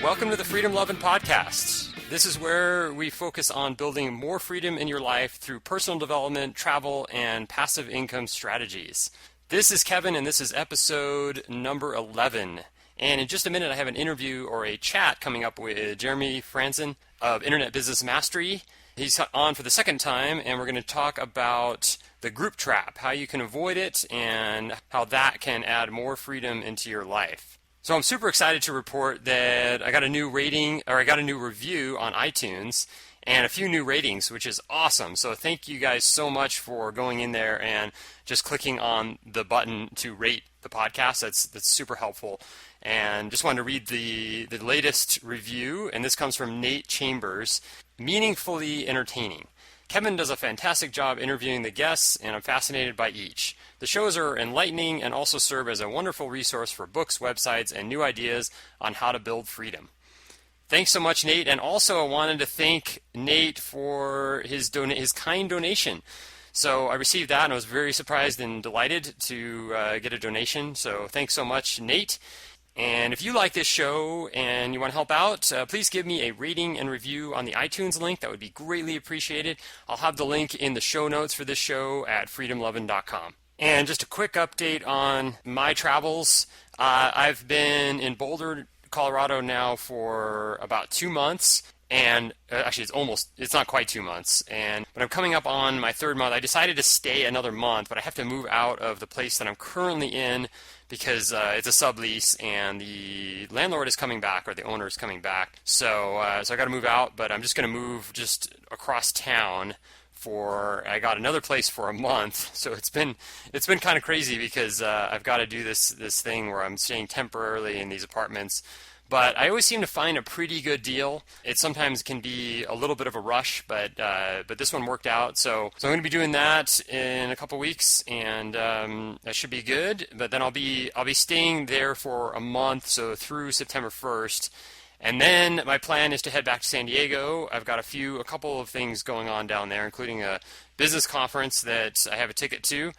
Welcome to the Freedom11 podcast. This is where we focus on building more freedom in your life through personal development, travel, and passive income strategies. This is Kevin, and this is episode number 11. And in just a minute, I have an interview or a chat coming up with Jeremy Frandsen of Internet Business Mastery. He's on for the second time, and we're going to talk about the group trap, how you can avoid it, and how that can add more freedom into your life. So I'm super excited to report that I got a new review on iTunes and a few new ratings, which is awesome. So thank you guys so much for going in there and just clicking on the button to rate the podcast. That's super helpful. And just wanted to read the latest review, and this comes from Nate Chambers. Meaningfully entertaining. Kevin does a fantastic job interviewing the guests, and I'm fascinated by each. The shows are enlightening and also serve as a wonderful resource for books, websites, and new ideas on how to build freedom. Thanks so much, Nate. And also I wanted to thank Nate for his kind donation. So I received that, and I was very surprised and delighted to get a donation. So thanks so much, Nate. And if you like this show and you want to help out, please give me a rating and review on the iTunes link. That would be greatly appreciated. I'll have the link in the show notes for this show at freedom11.com. And just a quick update on my travels. I've been in Boulder, Colorado now for about 2 months. And actually, it's not quite 2 months. But I'm coming up on my third month. I decided to stay another month, but I have to move out of the place that I'm currently in because it's a sublease and the landlord is coming back, or the owner is coming back. So I got to move out, but I'm just going to move just across town. I got another place for a month, so it's been kind of crazy because I've got to do this thing where I'm staying temporarily in these apartments. But I always seem to find a pretty good deal. It sometimes can be a little bit of a rush, but this one worked out. So I'm going to be doing that in a couple weeks, and that should be good. But then I'll be staying there for a month, so through September 1st. And then my plan is to head back to San Diego. I've got a couple of things going on down there, including a business conference that I have a ticket to.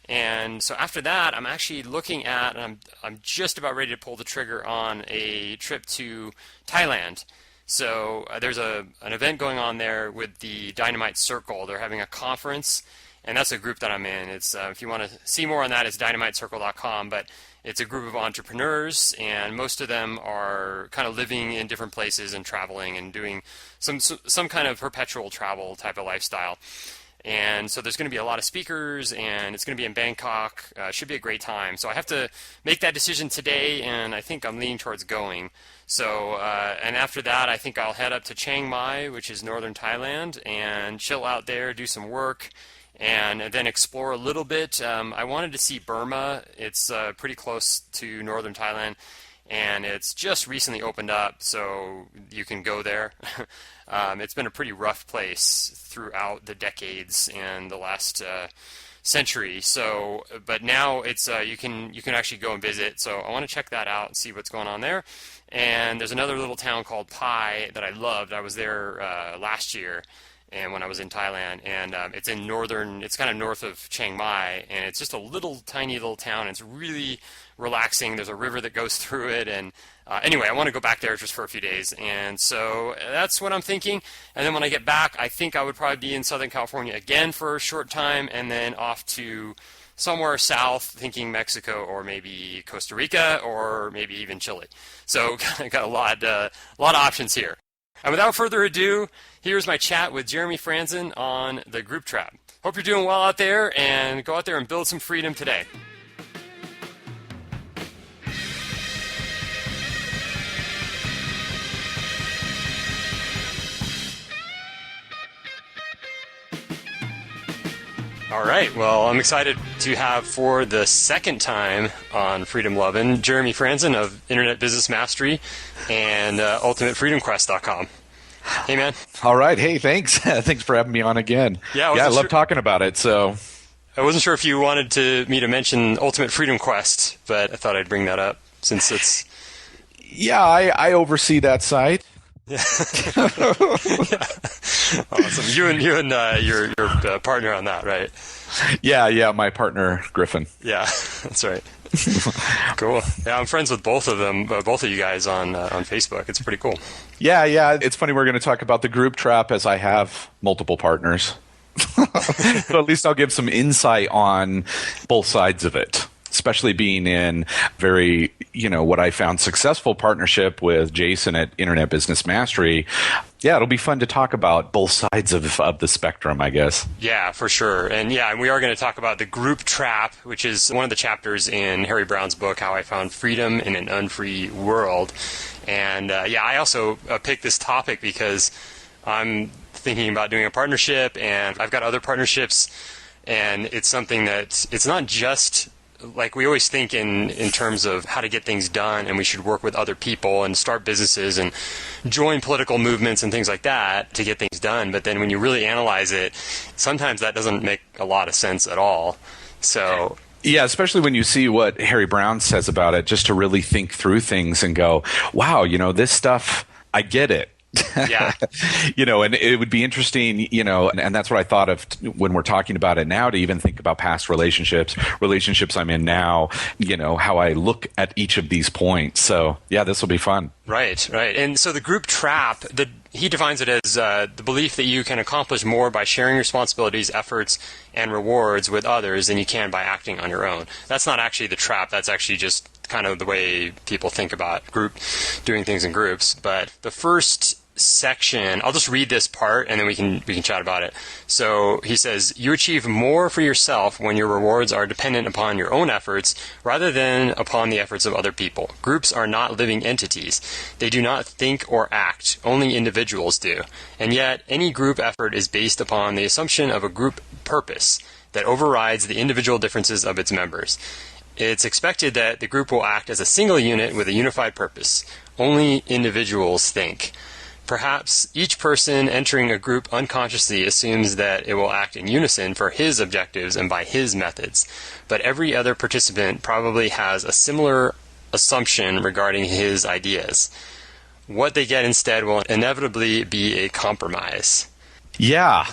And so after that, I'm actually looking at, and I'm just about ready to pull the trigger on a trip to Thailand. So there's an event going on there with the Dynamite Circle. They're having a conference, and that's a group that I'm in. It's if you want to see more on that, it's dynamitecircle.com. But it's a group of entrepreneurs, and most of them are kind of living in different places and traveling and doing some kind of perpetual travel type of lifestyle. And so there's going to be a lot of speakers, and it's going to be in Bangkok. Should be a great time. So I have to make that decision today, and I think I'm leaning towards going. So, and after that, I think I'll head up to Chiang Mai, which is northern Thailand, and chill out there, do some work, and then explore a little bit. I wanted to see Burma. It's pretty close to northern Thailand, and it's just recently opened up, so you can go there. It's been a pretty rough place throughout the decades and the last century. So, but now it's you can actually go and visit. So I want to check that out and see what's going on there. And there's another little town called Pai that I loved. I was there last year, and when I was in Thailand, and it's kind of north of Chiang Mai, and it's just a tiny little town. It's really relaxing. There's a river that goes through it, and anyway, I want to go back there just for a few days, and so that's what I'm thinking. And then when I get back, I think I would probably be in Southern California again for a short time, and then off to somewhere south, thinking Mexico or maybe Costa Rica or maybe even Chile. So I got a lot of options here. And without further ado, here's my chat with Jeremy Frandsen on the group trap. Hope you're doing well out there, and go out there and build some freedom today. All right, well, I'm excited to have for the second time on Freedom11 Jeremy Frandsen of Internet Business Mastery and UltimateFreedomQuest.com. Hey, man. All right. Hey, thanks. Thanks for having me on again. Yeah, I love talking about it. So I wasn't sure if you wanted me to mention Ultimate Freedom Quest, but I thought I'd bring that up since it's... Yeah, I oversee that site. Yeah. Yeah. Awesome. You and your partner on that, right? Yeah, my partner Griffin. Yeah, that's right. Cool. Yeah, I'm friends with both of them, both of you guys on Facebook. It's pretty cool. Yeah. It's funny we're going to talk about the group trap as I have multiple partners. So at least I'll give some insight on both sides of it, especially being in very, what I found successful partnership with Jason at Internet Business Mastery. Yeah, it'll be fun to talk about both sides of the spectrum, I guess. Yeah, for sure. And we are going to talk about the group trap, which is one of the chapters in Harry Brown's book, How I Found Freedom in an Unfree World. And I also picked this topic because I'm thinking about doing a partnership, and I've got other partnerships, and it's something that it's not just like we always think in terms of how to get things done, and we should work with other people and start businesses and join political movements and things like that to get things done. But then when you really analyze it, sometimes that doesn't make a lot of sense at all. So yeah, especially when you see what Harry Brown says about it, just to really think through things and go, wow, this stuff, I get it. Yeah. And it would be interesting, and that's what I thought of when we're talking about it now, to even think about past relationships I'm in now, how I look at each of these points. So yeah, this will be fun. Right. And so the group trap, he defines it as the belief that you can accomplish more by sharing responsibilities, efforts, and rewards with others than you can by acting on your own. That's not actually the trap. That's actually just kind of the way people think about doing things in groups. But the first section, I'll just read this part and then we can chat about it. So he says, you achieve more for yourself when your rewards are dependent upon your own efforts rather than upon the efforts of other people. Groups are not living entities. They do not think or act. Only individuals do. And yet, any group effort is based upon the assumption of a group purpose that overrides the individual differences of its members. It's expected that the group will act as a single unit with a unified purpose. Only individuals think. Perhaps each person entering a group unconsciously assumes that it will act in unison for his objectives and by his methods, but every other participant probably has a similar assumption regarding his ideas. What they get instead will inevitably be a compromise. Yeah.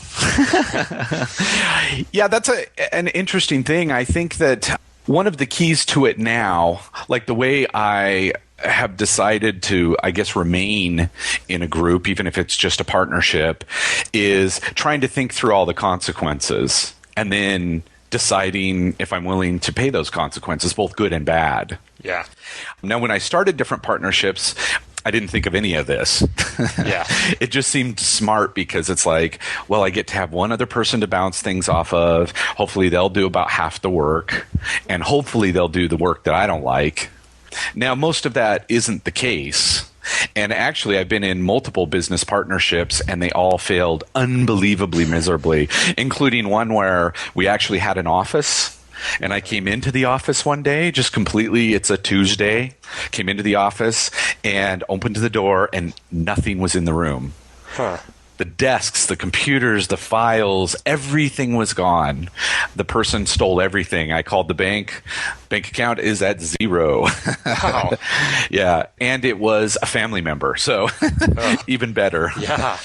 Yeah, that's an interesting thing. I think that one of the keys to it now, like the way I have decided to, I guess, remain in a group, even if it's just a partnership, is trying to think through all the consequences and then deciding if I'm willing to pay those consequences, both good and bad. Yeah. Now, when I started different partnerships, I didn't think of any of this. Yeah. It just seemed smart because it's like, well, I get to have one other person to bounce things off of. Hopefully they'll do about half the work, and hopefully they'll do the work that I don't like. Now, most of that isn't the case. And actually, I've been in multiple business partnerships, and they all failed unbelievably miserably, including one where we actually had an office. And I came into the office one day, just completely, it's a Tuesday, came into the office and opened the door, and nothing was in the room. Huh. The desks, the computers, the files, everything was gone. The person stole everything. I called the bank. Bank account is at zero. Wow. Yeah. And it was a family member. So even better. Yeah.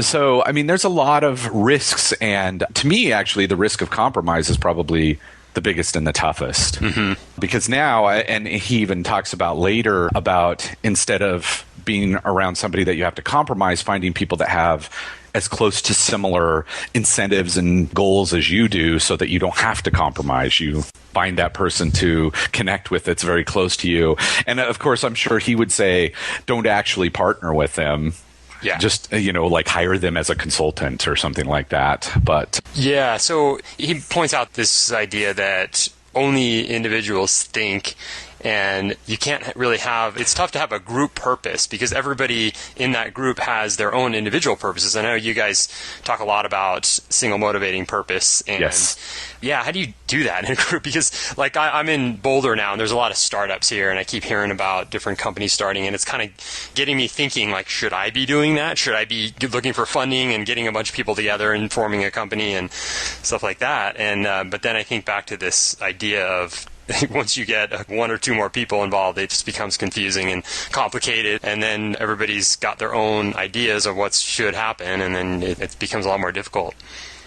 So, I mean, there's a lot of risks. And to me, actually, the risk of compromise is probably the biggest and the toughest. Mm-hmm. Because now, and he even talks about later about instead of being around somebody that you have to compromise, finding people that have as close to similar incentives and goals as you do so that you don't have to compromise. You find that person to connect with that's very close to you. And of course, I'm sure he would say, don't actually partner with them. Yeah. Just, like hire them as a consultant or something like that. But yeah, so he points out this idea that only individuals think, and you can't really it's tough to have a group purpose because everybody in that group has their own individual purposes. I know you guys talk a lot about single motivating purpose. And yes. Yeah, how do you do that in a group? Because like I'm in Boulder now, and there's a lot of startups here, and I keep hearing about different companies starting, and it's kind of getting me thinking, like, should I be doing that? Should I be looking for funding and getting a bunch of people together and forming a company and stuff like that? And but then I think back to this idea of once you get one or two more people involved, it just becomes confusing and complicated, and then everybody's got their own ideas of what should happen, and then it becomes a lot more difficult.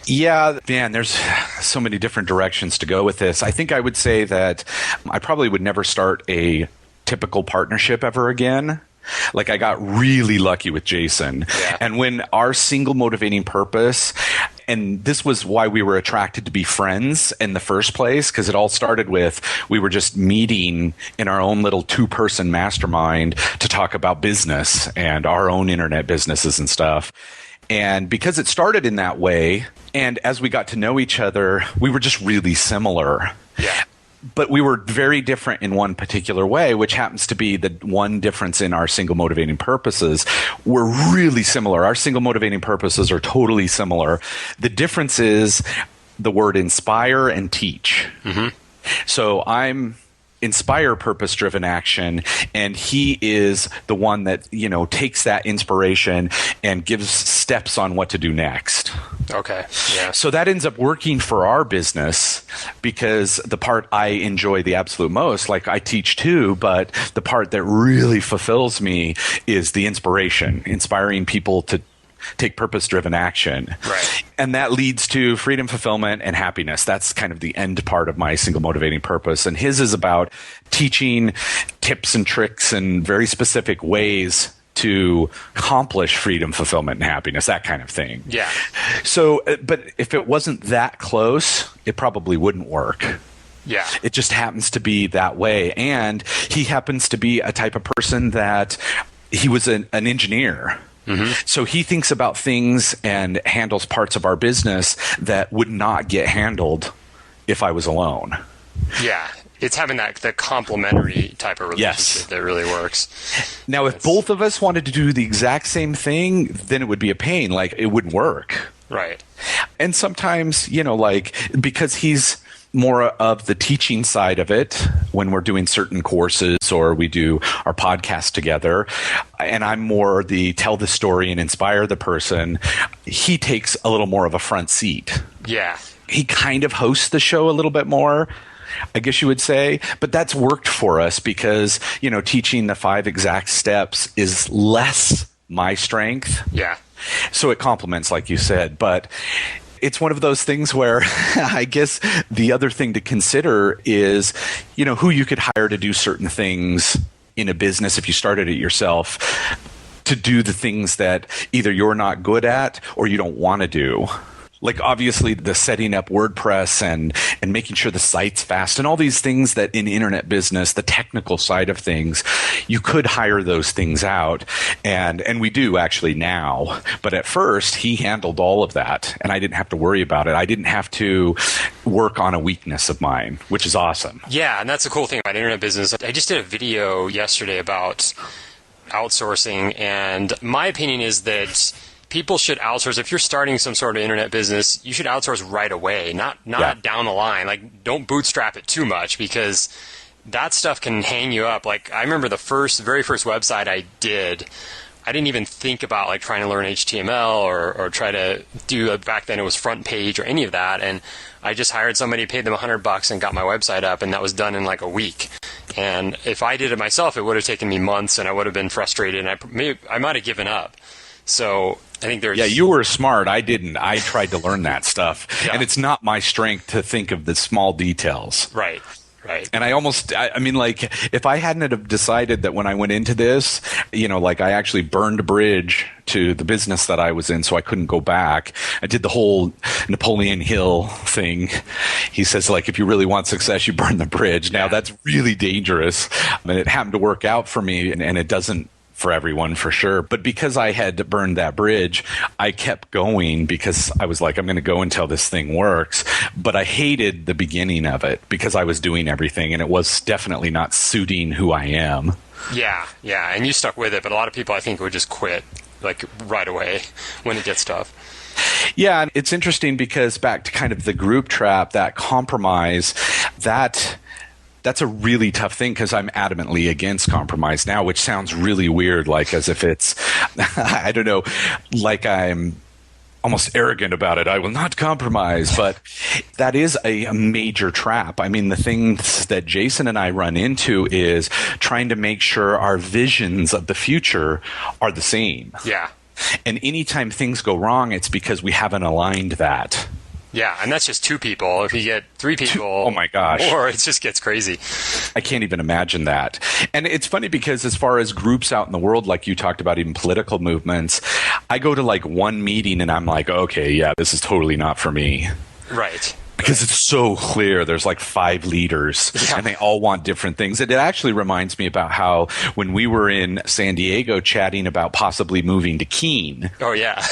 Yeah, man, there's so many different directions to go with this. I think I would say that I probably would never start a typical partnership ever again. Like, I got really lucky with Jason. Yeah. And when our single motivating purpose, and this was why we were attracted to be friends in the first place, because it all started with we were just meeting in our own little 2-person mastermind to talk about business and our own internet businesses and stuff. And because it started in that way, and as we got to know each other, we were just really similar. Yeah. But we were very different in one particular way, which happens to be the one difference in our single motivating purposes. We're really similar. Our single motivating purposes are totally similar. The difference is the word inspire and teach. Mm-hmm. So I'm inspire purpose-driven action, and he is the one that, takes that inspiration and gives steps on what to do next. Okay. Yeah. So that ends up working for our business, because the part I enjoy the absolute most, like I teach too, but the part that really fulfills me is the inspiration, inspiring people to take purpose-driven action. Right. And that leads to freedom, fulfillment, and happiness. That's kind of the end part of my single motivating purpose. And his is about teaching tips and tricks and very specific ways to accomplish freedom, fulfillment, and happiness, that kind of thing. Yeah. So, but if it wasn't that close, it probably wouldn't work. Yeah. It just happens to be that way. And he happens to be a type of person that he was an engineer. Mm-hmm. So he thinks about things and handles parts of our business that would not get handled if I was alone. Yeah. It's having the complementary type of relationship Yes. that really works. Now, if both of us wanted to do the exact same thing, then it would be a pain. Like, it wouldn't work. Right. And sometimes, because he's more of the teaching side of it when we're doing certain courses or we do our podcast together, and I'm more the tell the story and inspire the person, he takes a little more of a front seat. Yeah. He kind of hosts the show a little bit more, I guess you would say, but that's worked for us because, teaching the 5 exact steps is less my strength. Yeah. So it complements, like you said, but it's one of those things where I guess the other thing to consider is, who you could hire to do certain things in a business if you started it yourself, to do the things that either you're not good at or you don't want to do. Like, obviously, the setting up WordPress and making sure the site's fast and all these things that in internet business, the technical side of things, you could hire those things out. And we do actually now. But at first, he handled all of that, and I didn't have to worry about it. I didn't have to work on a weakness of mine, which is awesome. Yeah, and that's the cool thing about internet business. I just did a video yesterday about outsourcing, and my opinion is that people should outsource. If you're starting some sort of internet business, you should outsource right away, not down the line. Like, don't bootstrap it too much, because that stuff can hang you up. Like, I remember the very first website I did, I didn't even think about like trying to learn HTML or try to do, back then it was front page or any of that. And I just hired somebody, paid them $100 and got my website up, and that was done in like a week. And if I did it myself, it would have taken me months, and I would have been frustrated, and I might have given up. So I think there's... Yeah, you were smart. I didn't. I tried to learn that stuff. Yeah. And it's not my strength to think of the small details. Right. And I mean, like, if I hadn't have decided that when I went into this, like, I actually burned a bridge to the business that I was in so I couldn't go back. I did the whole Napoleon Hill thing. He says, like, if you really want success, you burn the bridge. Now, that's really dangerous. And it happened to work out for me, and it doesn't for everyone, for sure. But because I had burned that bridge, I kept going because I was like, I'm going to go until this thing works. But I hated the beginning of it because I was doing everything, and it was definitely not suiting who I am. Yeah. And you stuck with it, but a lot of people, I think, would just quit like right away when it gets tough. Yeah, and it's interesting because back to kind of the group trap, that compromise, that's a really tough thing because I'm adamantly against compromise now, which sounds really weird, like as if it's, I don't know, like I'm almost arrogant about it. I will not compromise. But that is a major trap. I mean, the things that Jason and I run into is trying to make sure our visions of the future are the same. Yeah. And anytime things go wrong, it's because we haven't aligned that. Yeah, and that's just 2 people. If you get 3 people, oh my gosh, or it just gets crazy. I can't even imagine that. And it's funny because as far as groups out in the world, like you talked about, even political movements, I go to like one meeting and I'm like, okay, yeah, this is totally not for me. Right. Because it's so clear. There's like 5 leaders and they all want different things. And it actually reminds me about how when we were in San Diego chatting about possibly moving to Keene. Oh, yeah.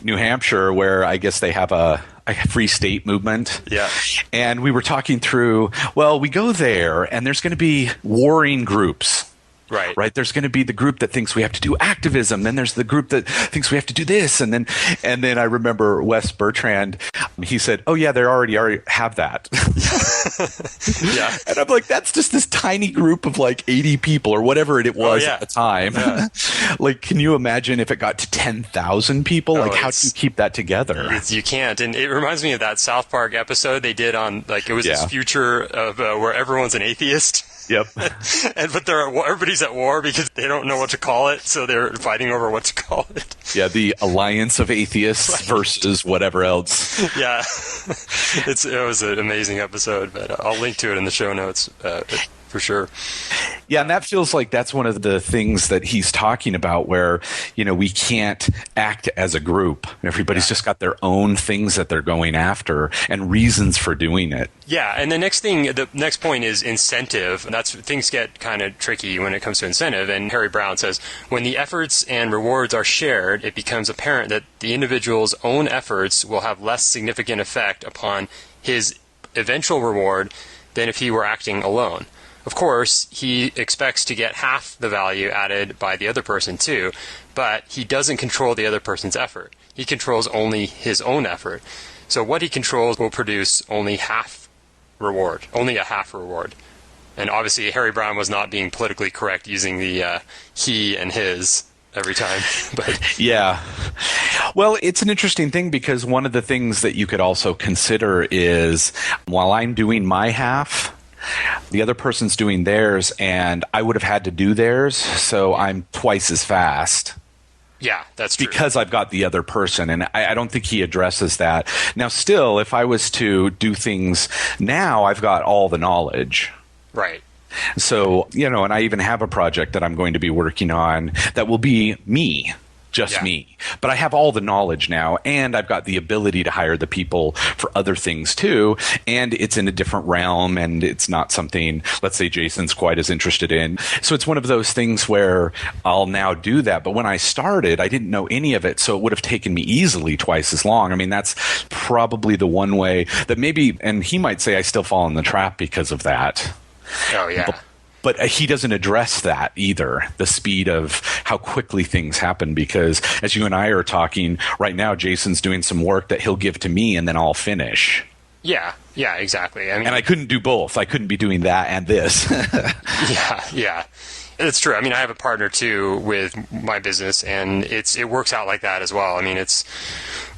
New Hampshire, where I guess they have a free state movement. Yeah. And we were talking through, well, we go there and there's going to be warring groups. Right. There's going to be the group that thinks we have to do activism. Then there's the group that thinks we have to do this. And then I remember Wes Bertrand, he said, oh yeah, they already have that. Yeah. And I'm like, that's just this tiny group of like 80 people or whatever it was at the time. Yeah. Like, can you imagine if it got to 10,000 people? Like, how do you keep that together? You can't. And it reminds me of that South Park episode they did on, like, it was this future of where everyone's an atheist. Yep. But everybody's at war because they don't know what to call it, so they're fighting over what to call it. Yeah, the alliance of atheists versus whatever else. Yeah. It was an amazing episode, but I'll link to it in the show notes for sure. Yeah, and that feels like that's one of the things that he's talking about where, we can't act as a group. Everybody's just got their own things that they're going after and reasons for doing it. Yeah, and the next point is incentive. Things get kind of tricky when it comes to incentive, and Harry Brown says, when the efforts and rewards are shared, it becomes apparent that the individual's own efforts will have less significant effect upon his eventual reward than if he were acting alone. Of course, he expects to get half the value added by the other person too, but he doesn't control the other person's effort. He controls only his own effort. So what he controls will produce only a half reward. And obviously, Harry Brown was not being politically correct using the he and his every time. But yeah. Well, it's an interesting thing because one of the things that you could also consider is while I'm doing my half, the other person's doing theirs, and I would have had to do theirs, so I'm twice as fast. Yeah, that's true. Because I've got the other person, and I don't think he addresses that. Now, still, if I was to do things now, I've got all the knowledge. Right. So, and I even have a project that I'm going to be working on that will be me. Just me. But I have all the knowledge now, and I've got the ability to hire the people for other things too, and it's in a different realm, and it's not something, let's say, Jason's quite as interested in. So it's one of those things where I'll now do that, but when I started, I didn't know any of it, so it would have taken me easily twice as long. I mean, that's probably the one way that maybe, and he might say I still fall in the trap because of that. Oh, yeah. But he doesn't address that either, the speed of how quickly things happen, because as you and I are talking right now, Jason's doing some work that he'll give to me and then I'll finish. Yeah, exactly. I mean, and I couldn't do both. I couldn't be doing that and this. Yeah. It's true. I mean, I have a partner too with my business, and it works out like that as well. I mean,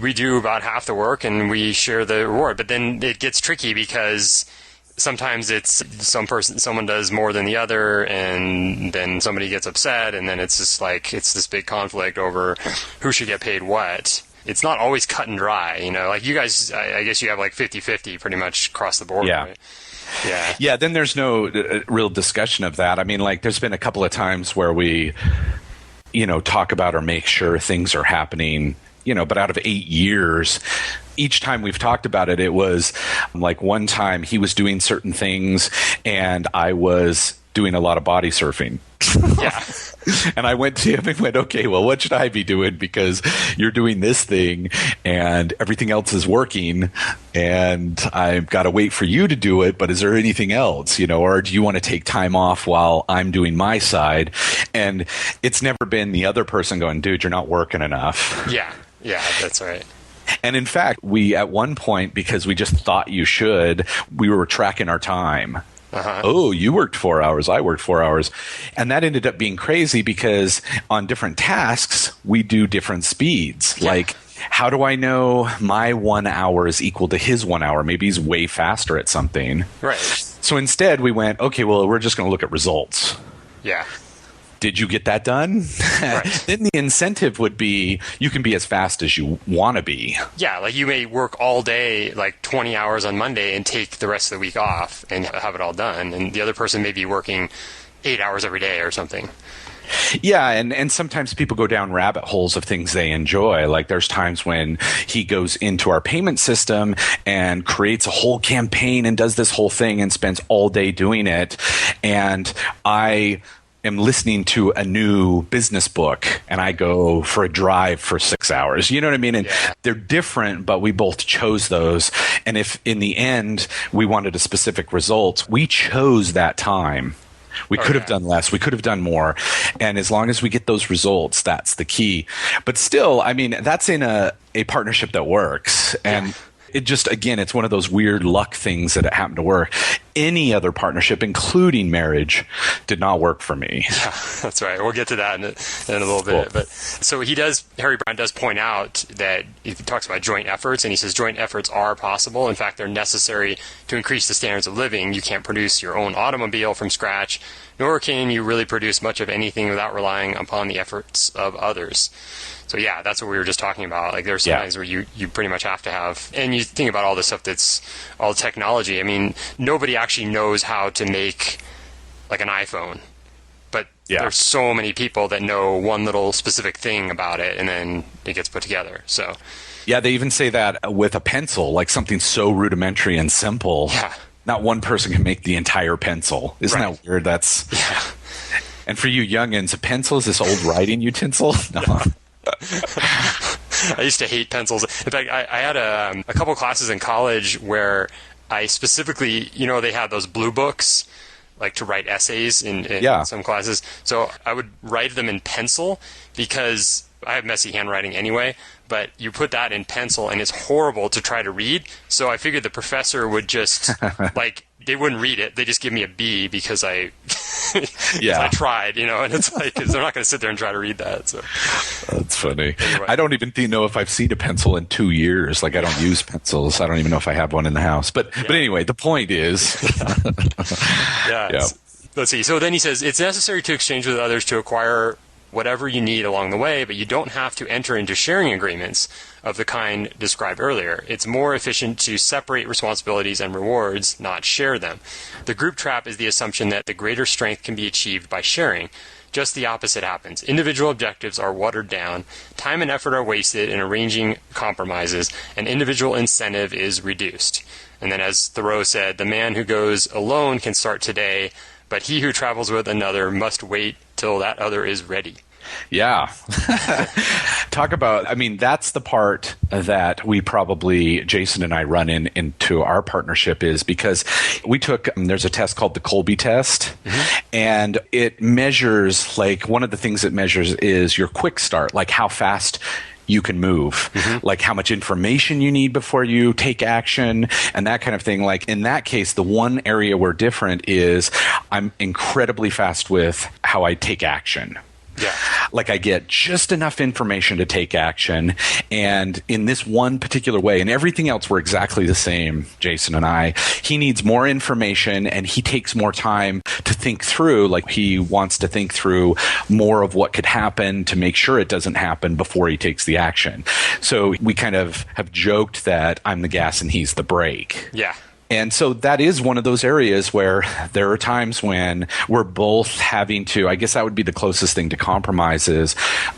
we do about half the work and we share the reward, but then it gets tricky because sometimes it's someone does more than the other, and then somebody gets upset, and then it's just like it's this big conflict over who should get paid what. It's not always cut and dry, like you guys, I guess you have like 50-50 pretty much across the board. Yeah. Right? Yeah, then there's no real discussion of that. I mean, like there's been a couple of times where we talk about or make sure things are happening, but out of 8 years, each time we've talked about it, it was like one time he was doing certain things and I was doing a lot of body surfing. Yeah. And I went to him and went, okay, well, what should I be doing? Because you're doing this thing and everything else is working and I've got to wait for you to do it. But is there anything else, or do you want to take time off while I'm doing my side? And it's never been the other person going, dude, you're not working enough. Yeah, that's right. And in fact, we at one point, because we just thought you should, we were tracking our time. Uh-huh. Oh, you worked 4 hours, I worked 4 hours. And that ended up being crazy because on different tasks, we do different speeds. Yeah. Like How do I know my 1 hour is equal to his 1 hour? Maybe he's way faster at something. Right. So instead we went, okay, well, we're just going to look at results. Yeah. Did you get that done? Right. Then the incentive would be you can be as fast as you want to be. Yeah, like you may work all day, like 20 hours on Monday, and take the rest of the week off and have it all done. And the other person may be working 8 hours every day or something. Yeah, and sometimes people go down rabbit holes of things they enjoy. Like there's times when he goes into our payment system and creates a whole campaign and does this whole thing and spends all day doing it. And I am listening to a new business book and I go for a drive for 6 hours. You know what I mean? And they're different, but we both chose those. And if in the end we wanted a specific result, we chose that time. We could have done less. We could have done more. And as long as we get those results, that's the key. But still, I mean, that's in a partnership that works. And it just, again, it's one of those weird luck things that it happened to work. Any other partnership, including marriage, did not work for me. Yeah, that's right. We'll get to that in a little bit. Cool. But so Harry Brown does point out that he talks about joint efforts, and he says joint efforts are possible. In fact, they're necessary to increase the standards of living. You can't produce your own automobile from scratch, nor can you really produce much of anything without relying upon the efforts of others. So yeah, that's what we were just talking about. Like there's some things where you pretty much have to have, and you think about all the stuff that's all technology. I mean, nobody actually knows how to make like an iPhone, but there's so many people that know one little specific thing about it, and then it gets put together. So yeah, they even say that with a pencil, like something so rudimentary and simple. Yeah. Not one person can make the entire pencil. Isn't that weird? That's And for you youngins, a pencil is this old writing utensil? No. I used to hate pencils. In fact, I had a couple classes in college where I specifically, they had those blue books, like to write essays in some classes. So I would write them in pencil because I have messy handwriting anyway, but you put that in pencil and it's horrible to try to read. So I figured the professor would just they wouldn't read it. They just give me a B because I tried, and it's like, cause they're not going to sit there and try to read that. So that's funny. Anyway. I don't even know if I've seen a pencil in 2 years. Like I don't use pencils. I don't even know if I have one in the house, but anyway, the point is, let's see. So then he says, it's necessary to exchange with others to acquire whatever you need along the way, but you don't have to enter into sharing agreements of the kind described earlier. It's more efficient to separate responsibilities and rewards, not share them. The group trap is the assumption that the greater strength can be achieved by sharing. Just the opposite happens. Individual objectives are watered down, time and effort are wasted in arranging compromises, and individual incentive is reduced. And then as Thoreau said, the man who goes alone can start today, but he who travels with another must wait till that other is ready. Yeah. Talk about, that's the part that we probably, Jason and I run into our partnership is because we took, there's a test called the Colby test, and it measures, one of the things it measures is your quick start, like how fast you can move, like how much information you need before you take action and that kind of thing. Like in that case, the one area we're different is I'm incredibly fast with how I take action. Yeah. Like I get just enough information to take action, and in this one particular way, and everything else we're exactly the same, Jason and I, he needs more information and he takes more time to think through, like he wants to think through more of what could happen to make sure it doesn't happen before he takes the action. So we kind of have joked that I'm the gas and he's the brake. Yeah. And so that is one of those areas where there are times when we're both having to, I guess that would be the closest thing to compromise is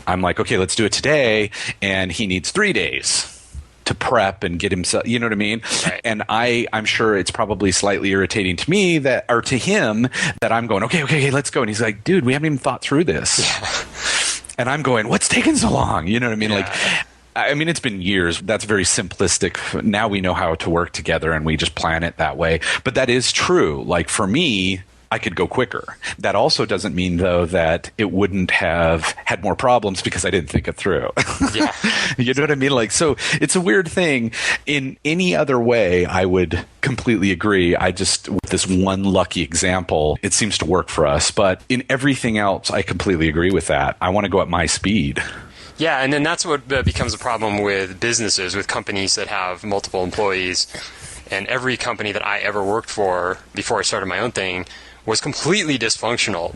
I'm like, okay, let's do it today. And he needs 3 days to prep and get himself, you know what I mean? Right. And I'm sure it's probably slightly irritating to me or to him that I'm going, okay, let's go. And he's like, dude, we haven't even thought through this. Yeah. And I'm going, what's taking so long? You know what I mean? Yeah. It's been years. That's very simplistic. Now we know how to work together and we just plan it that way. But that is true. Like for me, I could go quicker. That also doesn't mean, though, that it wouldn't have had more problems because I didn't think it through. Yeah. You know what I mean? Like, so it's a weird thing. In any other way, I would completely agree. With this one lucky example, it seems to work for us. But in everything else, I completely agree with that. I want to go at my speed. Yeah, and then that's what becomes a problem with businesses, with companies that have multiple employees. And every company that I ever worked for before I started my own thing was completely dysfunctional.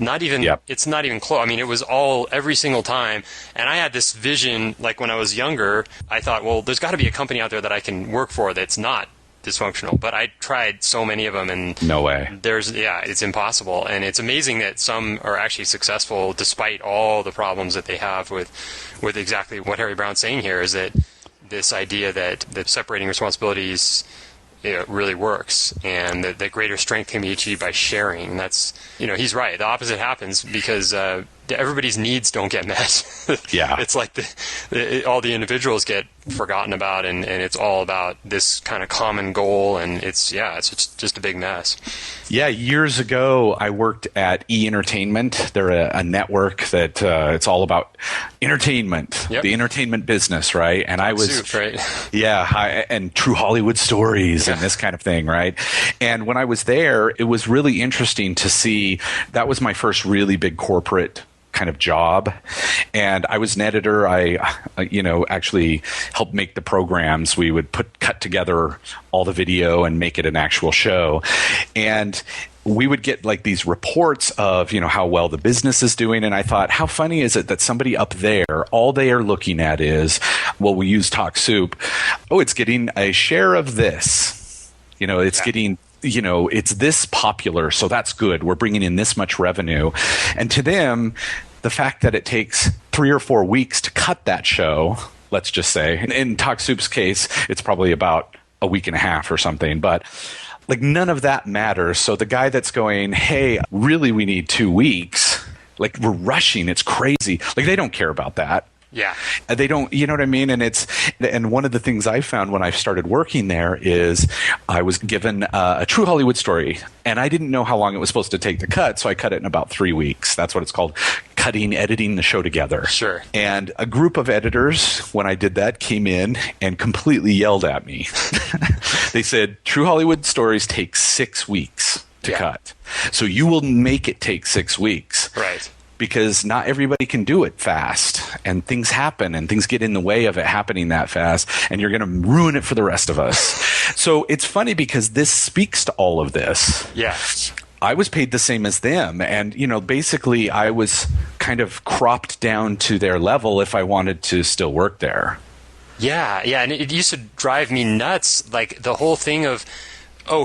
It's not even close. I mean, it was all every single time. And I had this vision, like when I was younger, I thought, well, there's got to be a company out there that I can work for that's not dysfunctional. But I tried so many of them, and no way. It's impossible. And it's amazing that some are actually successful despite all the problems that they have with exactly what Harry Brown's saying here, is that this idea that separating responsibilities really works, and that greater strength can be achieved by sharing. And that's, he's right. The opposite happens because everybody's needs don't get met. Yeah. It's like all the individuals get forgotten about, and it's all about this kind of common goal, and it's just a big mess. Yeah, years ago, I worked at E-Entertainment. They're a network that it's all about entertainment, the entertainment business, right? And I was, Soup, right? and true Hollywood stories and this kind of thing, right? And when I was there, it was really interesting to see. That was my first really big corporate kind of job, and I was an editor. I actually helped make the programs. We would cut together all the video and make it an actual show, and we would get like these reports of how well the business is doing. And I thought, how funny is it that somebody up there, all they are looking at is, well, we use Talk Soup, it's getting a share of this, it's getting, it's this popular, so that's good. We're bringing in this much revenue. And to them, the fact that it takes 3 or 4 weeks to cut that show, let's just say, in Talk Soup's case, it's probably about a week and a half or something, but like none of that matters. So the guy that's going, hey, really, we need 2 weeks, like we're rushing, it's crazy. Like they don't care about that. Yeah. They don't, you know what I mean? And one of the things I found when I started working there is I was given a true Hollywood story, and I didn't know how long it was supposed to take to cut, so I cut it in about 3 weeks. That's what it's called, editing the show together. Sure. And a group of editors, when I did that, came in and completely yelled at me. They said, true Hollywood stories take 6 weeks to cut. So you will make it take 6 weeks. Right. Because not everybody can do it fast, and things happen and things get in the way of it happening that fast, and you're going to ruin it for the rest of us. So it's funny because this speaks to all of this. Yeah. I was paid the same as them, and basically I was kind of cropped down to their level if I wanted to still work there. Yeah, and it used to drive me nuts, like the whole thing of,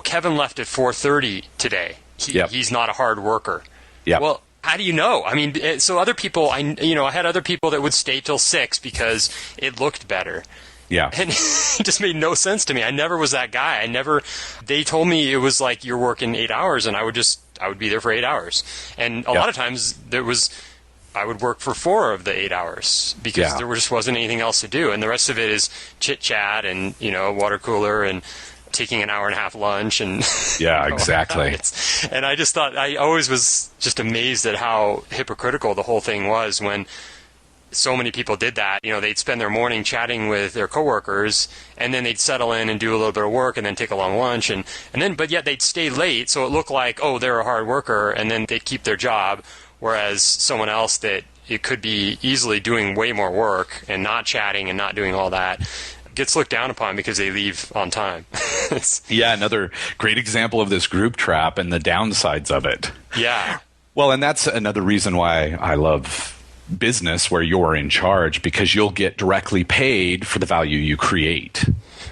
Kevin left at 4:30 today. He's not a hard worker. Yeah. Well, how do you know? I mean, so other people, I had other people that would stay till 6 because it looked better. Yeah. And it just made no sense to me. I never was that guy. They told me it was like you're working 8 hours, and I would be there for 8 hours. And a lot of times I would work for 4 of the 8 hours because there just wasn't anything else to do. And the rest of it is chit chat and, water cooler and taking an hour and a half lunch and exactly. And I just thought, I always was just amazed at how hypocritical the whole thing was when so many people did that. They'd spend their morning chatting with their coworkers, and then they'd settle in and do a little bit of work and then take a long lunch, but yet they'd stay late, so it looked like, they're a hard worker, and then they'd keep their job, whereas someone else that it could be easily doing way more work and not chatting and not doing all that gets looked down upon because they leave on time. Another great example of this group trap and the downsides of it. Yeah. Well, and that's another reason why I love business where you're in charge, because you'll get directly paid for the value you create.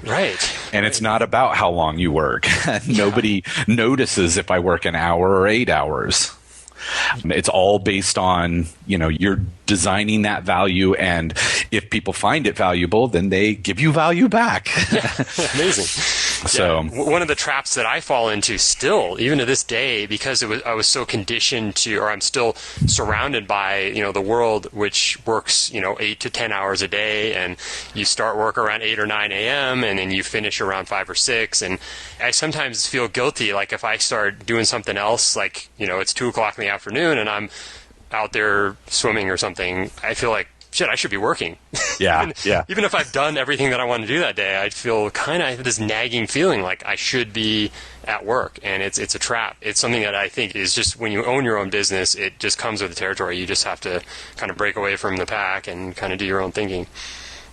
Right. And it's not about how long you work. Nobody notices if I work an hour or 8 hours. It's all based on, you're designing that value, and if people find it valuable, then they give you value back. Amazing. So one of the traps that I fall into still, even to this day, because I was so conditioned to, or I'm still surrounded by, the world which works, 8 to 10 hours a day, and you start work around 8 or 9 a.m. and then you finish around 5 or 6. And I sometimes feel guilty, like if I start doing something else, like, it's 2 o'clock in the afternoon and I'm out there swimming or something, I feel like, shit, I should be working. Yeah, yeah. Even if I've done everything that I want to do that day, I feel kind of this nagging feeling like I should be at work, and it's a trap. It's something that I think is just when you own your own business, it just comes with the territory. You just have to kind of break away from the pack and kind of do your own thinking.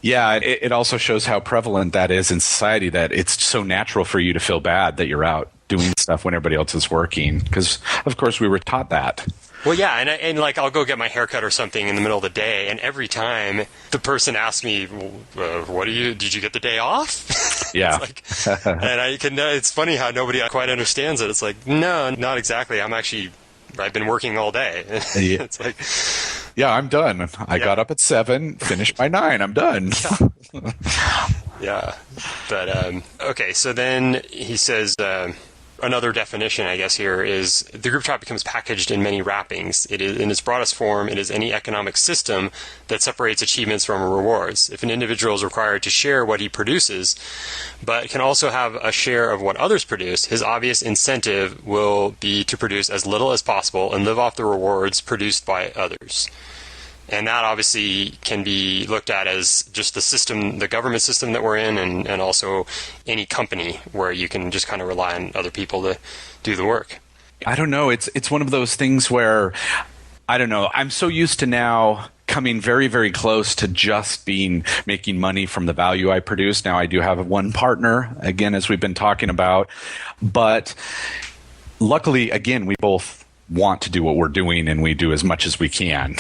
Yeah, it also shows how prevalent that is in society, that it's so natural for you to feel bad that you're out doing stuff when everybody else is working. Because, of course, we were taught that. Well, yeah, and like I'll go get my haircut or something in the middle of the day, and every time the person asks me, did you get the day off? Yeah. It's like, and it's funny how nobody quite understands it. It's like, no, not exactly. I've been working all day. Yeah. It's like, yeah, I'm done. I got up at 7, finished by 9. I'm done. Yeah. But, okay, so then he says, another definition, I guess, here is the group chat becomes packaged in many wrappings. It is, in its broadest form, it is any economic system that separates achievements from rewards. If an individual is required to share what he produces, but can also have a share of what others produce, his obvious incentive will be to produce as little as possible and live off the rewards produced by others. And that obviously can be looked at as just the system, the government system that we're in, and also any company where you can just kind of rely on other people to do the work. I don't know. It's one of those things where, I don't know, I'm so used to now coming very, very close to just making money from the value I produce. Now I do have one partner, again, as we've been talking about. But luckily, again, we both want to do what we're doing, and we do as much as we can.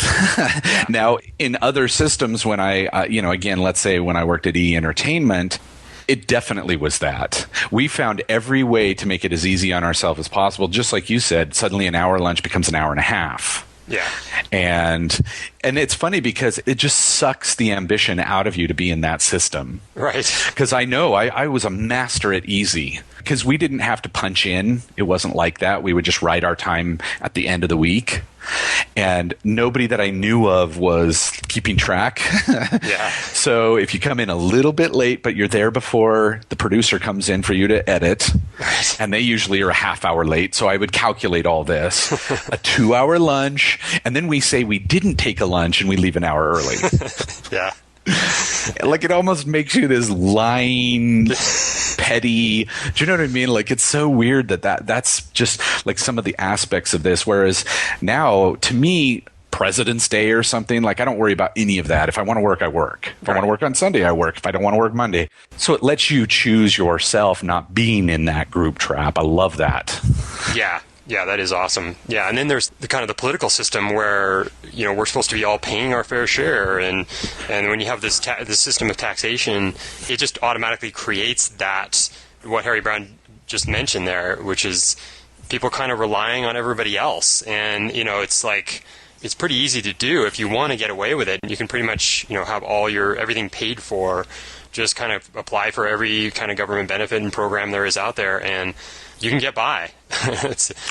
Now, in other systems, when I, again, let's say when I worked at E! Entertainment, it definitely was that. We found every way to make it as easy on ourselves as possible. Just like you said, suddenly an hour lunch becomes an hour and a half. Yeah. And it's funny because it just sucks the ambition out of you to be in that system. Right. Because I know I was a master at easy. Because we didn't have to punch in. It wasn't like that. We would just write our time at the end of the week. And nobody that I knew of was keeping track. Yeah. So if you come in a little bit late, but you're there before the producer comes in for you to edit, right, and they usually are a half hour late, so I would calculate all this. A 2-hour lunch, and then we say we didn't take a lunch and we leave an hour early. Yeah. Like, it almost makes you this lying, petty. Do you know what I mean? Like, it's so weird that's just like some of the aspects of this. Whereas now, to me, President's Day or something, like, I don't worry about any of that. If I want to work, I work. If I want to work on Sunday, I work. If I don't want to work Monday. So it lets you choose yourself, not being in that group trap. I love that. Yeah. Yeah, that is awesome. Yeah, and then there's the kind of the political system where, we're supposed to be all paying our fair share, and when you have this system of taxation, it just automatically creates that, what Harry Brown just mentioned there, which is people kind of relying on everybody else. And, it's like, it's pretty easy to do if you want to get away with it. You can pretty much, have everything paid for, just kind of apply for every kind of government benefit and program there is out there, and you can get by.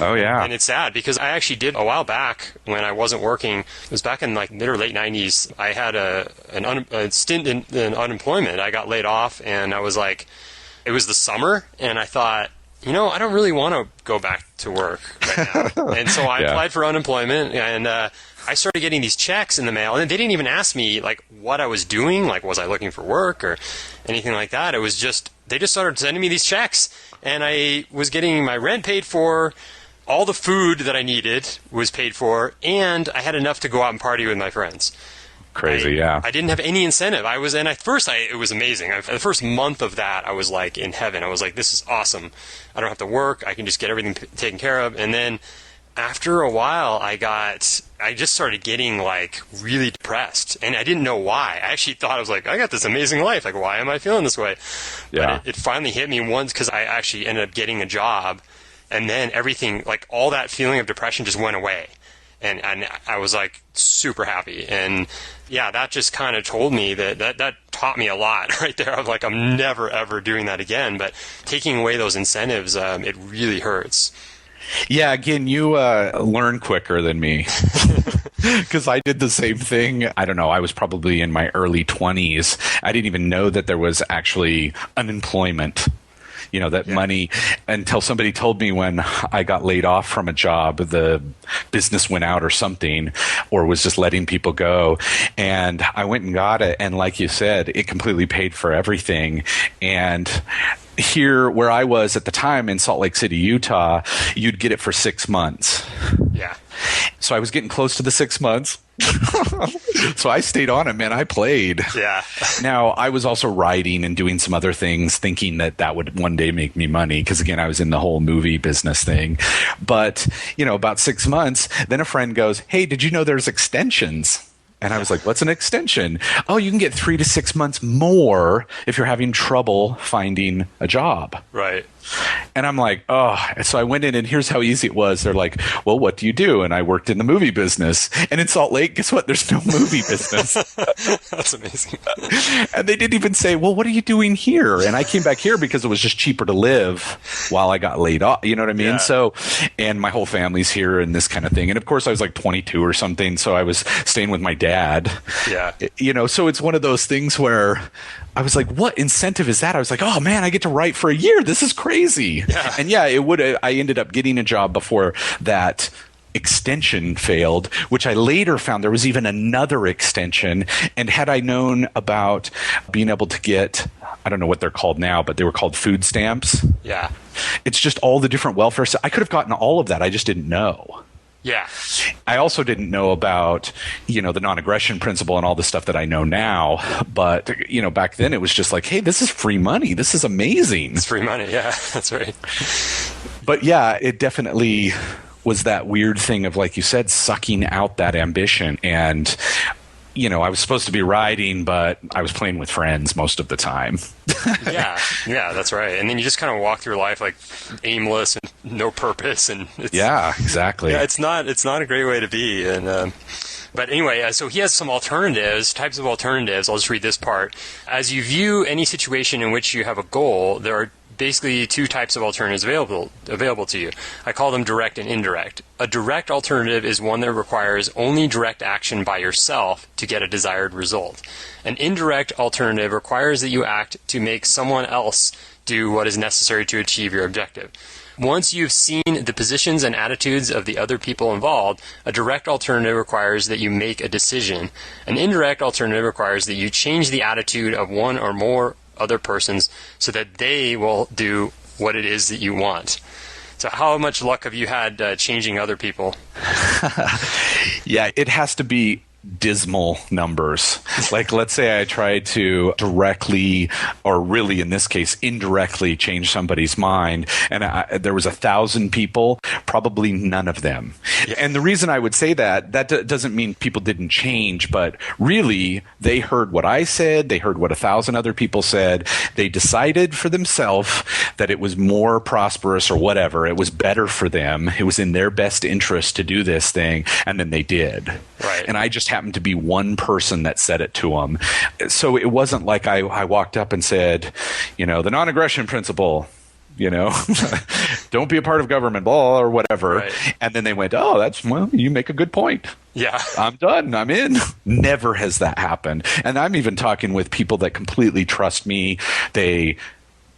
Oh, yeah. And it's sad because I actually did a while back when I wasn't working. It was back in like mid or late 90s. I had a stint in unemployment. I got laid off, and I was like, it was the summer, and I thought, I don't really want to go back to work right now. And so I applied for unemployment, and I started getting these checks in the mail, and they didn't even ask me like what I was doing, like was I looking for work or anything like that. It was just, they just started sending me these checks, and I was getting my rent paid for, all the food that I needed was paid for, and I had enough to go out and party with my friends. Crazy, yeah. I didn't have any incentive. It was amazing. The first month of that, I was like in heaven. I was like, this is awesome. I don't have to work. I can just get everything taken care of. And then after a while, I just started getting like really depressed, and I didn't know why. I actually thought, I was like, I got this amazing life. Like, why am I feeling this way? Yeah. But it finally hit me once because I actually ended up getting a job, and then everything, like all that feeling of depression just went away. And I was like super happy. And yeah, that just kind of told me that taught me a lot right there. I'm like, I'm never ever doing that again. But taking away those incentives, it really hurts. Yeah, again, you learn quicker than me because I did the same thing. I don't know. I was probably in my early 20s. I didn't even know that there was actually unemployment. that money, until somebody told me when I got laid off from a job, the business went out or something, or was just letting people go. And I went and got it. And like you said, it completely paid for everything. And here where I was at the time in Salt Lake City, Utah, you'd get it for 6 months. Yeah. So I was getting close to the 6 months. So I stayed on it, man. I played. Yeah. Now, I was also writing and doing some other things, thinking that would one day make me money. Because again, I was in the whole movie business thing. But, about 6 months, then a friend goes, "Hey, did you know there's extensions?" And I was like, "What's an extension?" "Oh, you can get 3 to 6 months more if you're having trouble finding a job." Right. And I'm like, oh. So I went in, and here's how easy it was. They're like, "Well, what do you do?" And I worked in the movie business. And in Salt Lake, guess what? There's no movie business. That's amazing. And they didn't even say, "Well, what are you doing here?" And I came back here because it was just cheaper to live while I got laid off. You know what I mean? Yeah. So, and my whole family's here and this kind of thing. And of course, I was like 22 or something. So I was staying with my dad. Yeah. So it's one of those things where I was like, what incentive is that? I was like, oh man, I get to write for a year. This is crazy. Yeah. And yeah, I ended up getting a job before that extension failed, which I later found there was even another extension. And had I known about being able to get, I don't know what they're called now, but they were called food stamps. Yeah. It's just all the different welfare. So I could have gotten all of that. I just didn't know. Yeah. I also didn't know about, the non-aggression principle and all the stuff that I know now. But, back then it was just like, hey, this is free money. This is amazing. It's free money. Yeah, that's right. But yeah, it definitely was that weird thing of, like you said, sucking out that ambition. And, I was supposed to be writing, but I was playing with friends most of the time. Yeah, that's right. And then you just kind of walk through life like aimless and no purpose. And yeah, exactly. Yeah, it's not a great way to be. And but anyway, so he has some types of alternatives. I'll just read this part. As you view any situation in which you have a goal, there are basically two types of alternatives available to you. I call them direct and indirect. A direct alternative is one that requires only direct action by yourself to get a desired result. An indirect alternative requires that you act to make someone else do what is necessary to achieve your objective. Once you've seen the positions and attitudes of the other people involved, a direct alternative requires that you make a decision. An indirect alternative requires that you change the attitude of one or more other persons so that they will do what it is that you want. So how much luck have you had changing other people? Yeah, it has to be dismal numbers. Like, let's say I tried to directly, or really in this case, indirectly change somebody's mind, and there was 1,000 people, probably none of them. Yeah. And the reason I would say that doesn't mean people didn't change, but really they heard what I said, they heard what 1,000 other people said, they decided for themselves that it was more prosperous or whatever, it was better for them, it was in their best interest to do this thing, and then they did. Right. And I just happened to be one person that said it to them. So it wasn't like I walked up and said, the non-aggression principle, don't be a part of government, blah, or whatever. Right. And then they went, oh, you make a good point. Yeah. I'm done. I'm in. Never has that happened. And I'm even talking with people that completely trust me.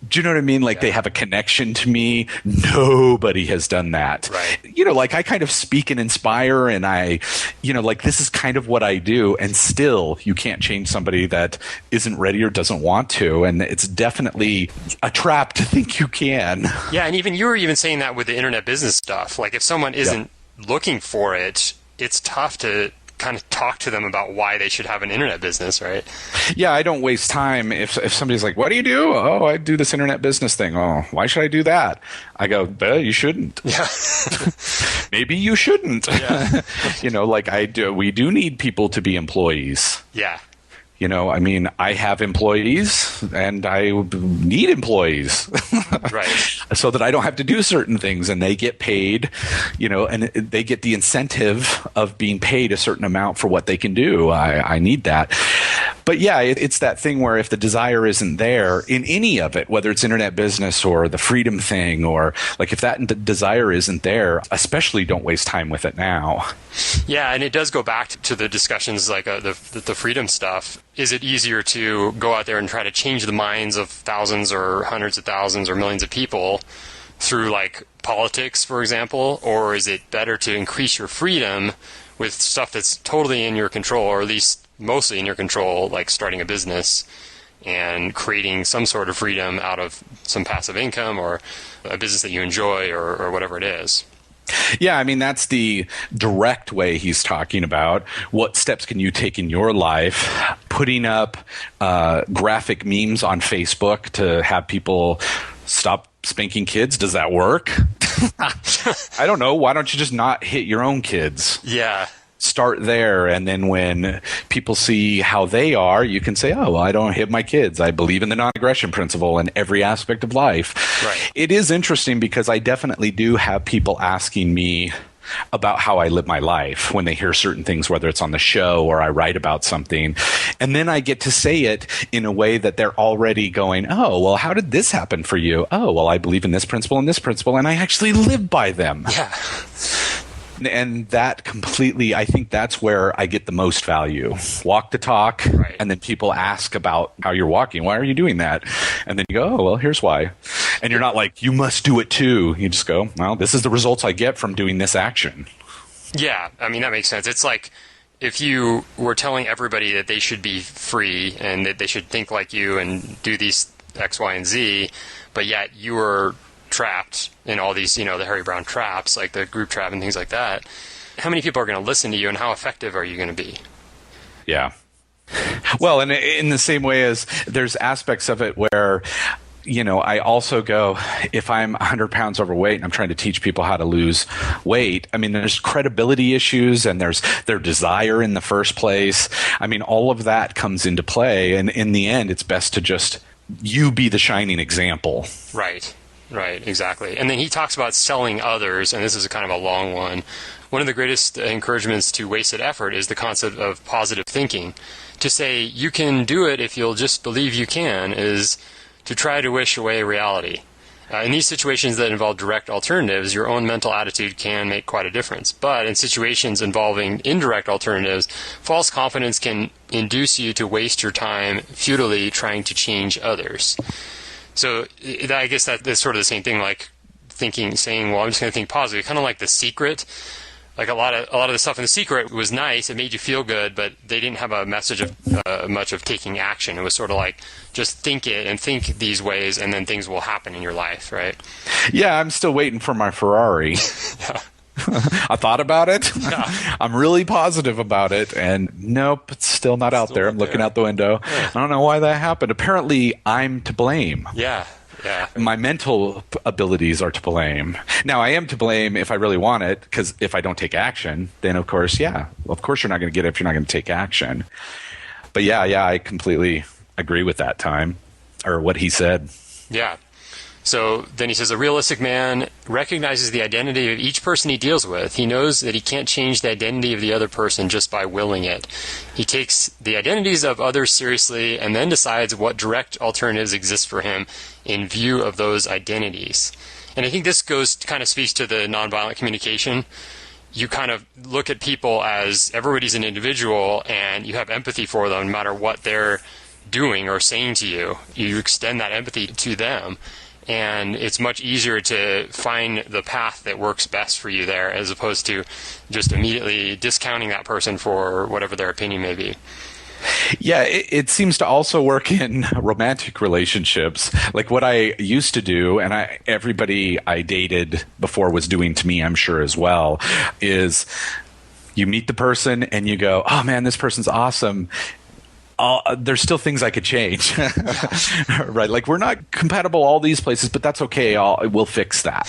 Do you know what I mean? Like, they have a connection to me. Nobody has done that. Right. Like, I kind of speak and inspire, and I, this is kind of what I do. And still, you can't change somebody that isn't ready or doesn't want to. And it's definitely a trap to think you can. Yeah. And you were even saying that with the internet business stuff. Like, if someone isn't looking for it, it's tough to kind of talk to them about why they should have an internet business, right? Yeah, I don't waste time. If somebody's like, what do you do? Oh, I do this internet business thing. Oh, why should I do that? I go, you shouldn't. Yeah. Maybe you shouldn't. Yeah. We do need people to be employees. Yeah. I have employees and I need employees. Right. So that I don't have to do certain things, and they get paid, and they get the incentive of being paid a certain amount for what they can do. I need that. But yeah, it's that thing where if the desire isn't there in any of it, whether it's internet business or the freedom thing, or like if that desire isn't there, especially don't waste time with it now. Yeah, and it does go back to the discussions like the freedom stuff. Is it easier to go out there and try to change the minds of thousands or hundreds of thousands or millions of people through like politics, for example, or is it better to increase your freedom with stuff that's totally in your control, or at least mostly in your control, like starting a business and creating some sort of freedom out of some passive income or a business that you enjoy or whatever it is? Yeah, I mean, that's the direct way he's talking about. What steps can you take in your life? Putting up graphic memes on Facebook to have people stop spanking kids. Does that work? I don't know. Why don't you just not hit your own kids? Yeah. Start there, and then when people see how they are, you can say, oh, well, I don't hit my kids. I believe in the non-aggression principle in every aspect of life. Right. It is interesting because I definitely do have people asking me about how I live my life when they hear certain things, whether it's on the show or I write about something. And then I get to say it in a way that they're already going, oh, well, how did this happen for you? Oh, well, I believe in this principle and this principle, and I actually live by them. Yeah. And that completely, I think that's where I get the most value. Walk the talk, right. And then people ask about how you're walking. Why are you doing that? And then you go, oh, well, here's why. And you're not like, you must do it too. You just go, well, this is the results I get from doing this action. Yeah, I mean, that makes sense. It's like if you were telling everybody that they should be free and that they should think like you and do these X, Y, and Z, but yet you were trapped in all these, the Harry Brown traps, like the group trap and things like that. How many people are going to listen to you, and how effective are you going to be? Yeah. Well, and in the same way as there's aspects of it where, I also go, if I'm 100 pounds overweight and I'm trying to teach people how to lose weight, I mean, there's credibility issues and there's their desire in the first place. I mean, all of that comes into play. And in the end, it's best to just you be the shining example. Right, exactly. And then he talks about selling others, and this is kind of a long one. One of the greatest encouragements to wasted effort is the concept of positive thinking. To say you can do it if you'll just believe you can is to try to wish away reality. In these situations that involve direct alternatives, your own mental attitude can make quite a difference. But in situations involving indirect alternatives, false confidence can induce you to waste your time futilely trying to change others. So I guess that's sort of the same thing, like saying, well, I'm just going to think positive. Kind of like The Secret. Like a lot of the stuff in The Secret was nice. It made you feel good, but they didn't have a message of much of taking action. It was sort of like just think it and think these ways, and then things will happen in your life, right? Yeah, I'm still waiting for my Ferrari. Yeah. I thought about it. Yeah. I'm really positive about it, and nope, it's still not out there. I'm looking out the window. Yeah. I don't know why that happened. Apparently, I'm to blame. Yeah. My mental abilities are to blame. Now, I am to blame if I really want it, because if I don't take action, then of course you're not going to get it if you're not going to take action. But yeah, I completely agree with that or what he said. Yeah. So then he says, a realistic man recognizes the identity of each person he deals with. He knows that he can't change the identity of the other person just by willing it. He takes the identities of others seriously and then decides what direct alternatives exist for him in view of those identities. And I think this kind of speaks to the nonviolent communication. You kind of look at people as everybody's an individual, and you have empathy for them no matter what they're doing or saying to you. You extend that empathy to them. And it's much easier to find the path that works best for you there, as opposed to just immediately discounting that person for whatever their opinion may be. Yeah, it seems to also work in romantic relationships. Like what I used to do, and everybody I dated before was doing to me, I'm sure as well, is you meet the person and you go, oh man, this person's awesome. There's still things I could change, right? Like we're not compatible all these places, but that's okay. We'll fix that.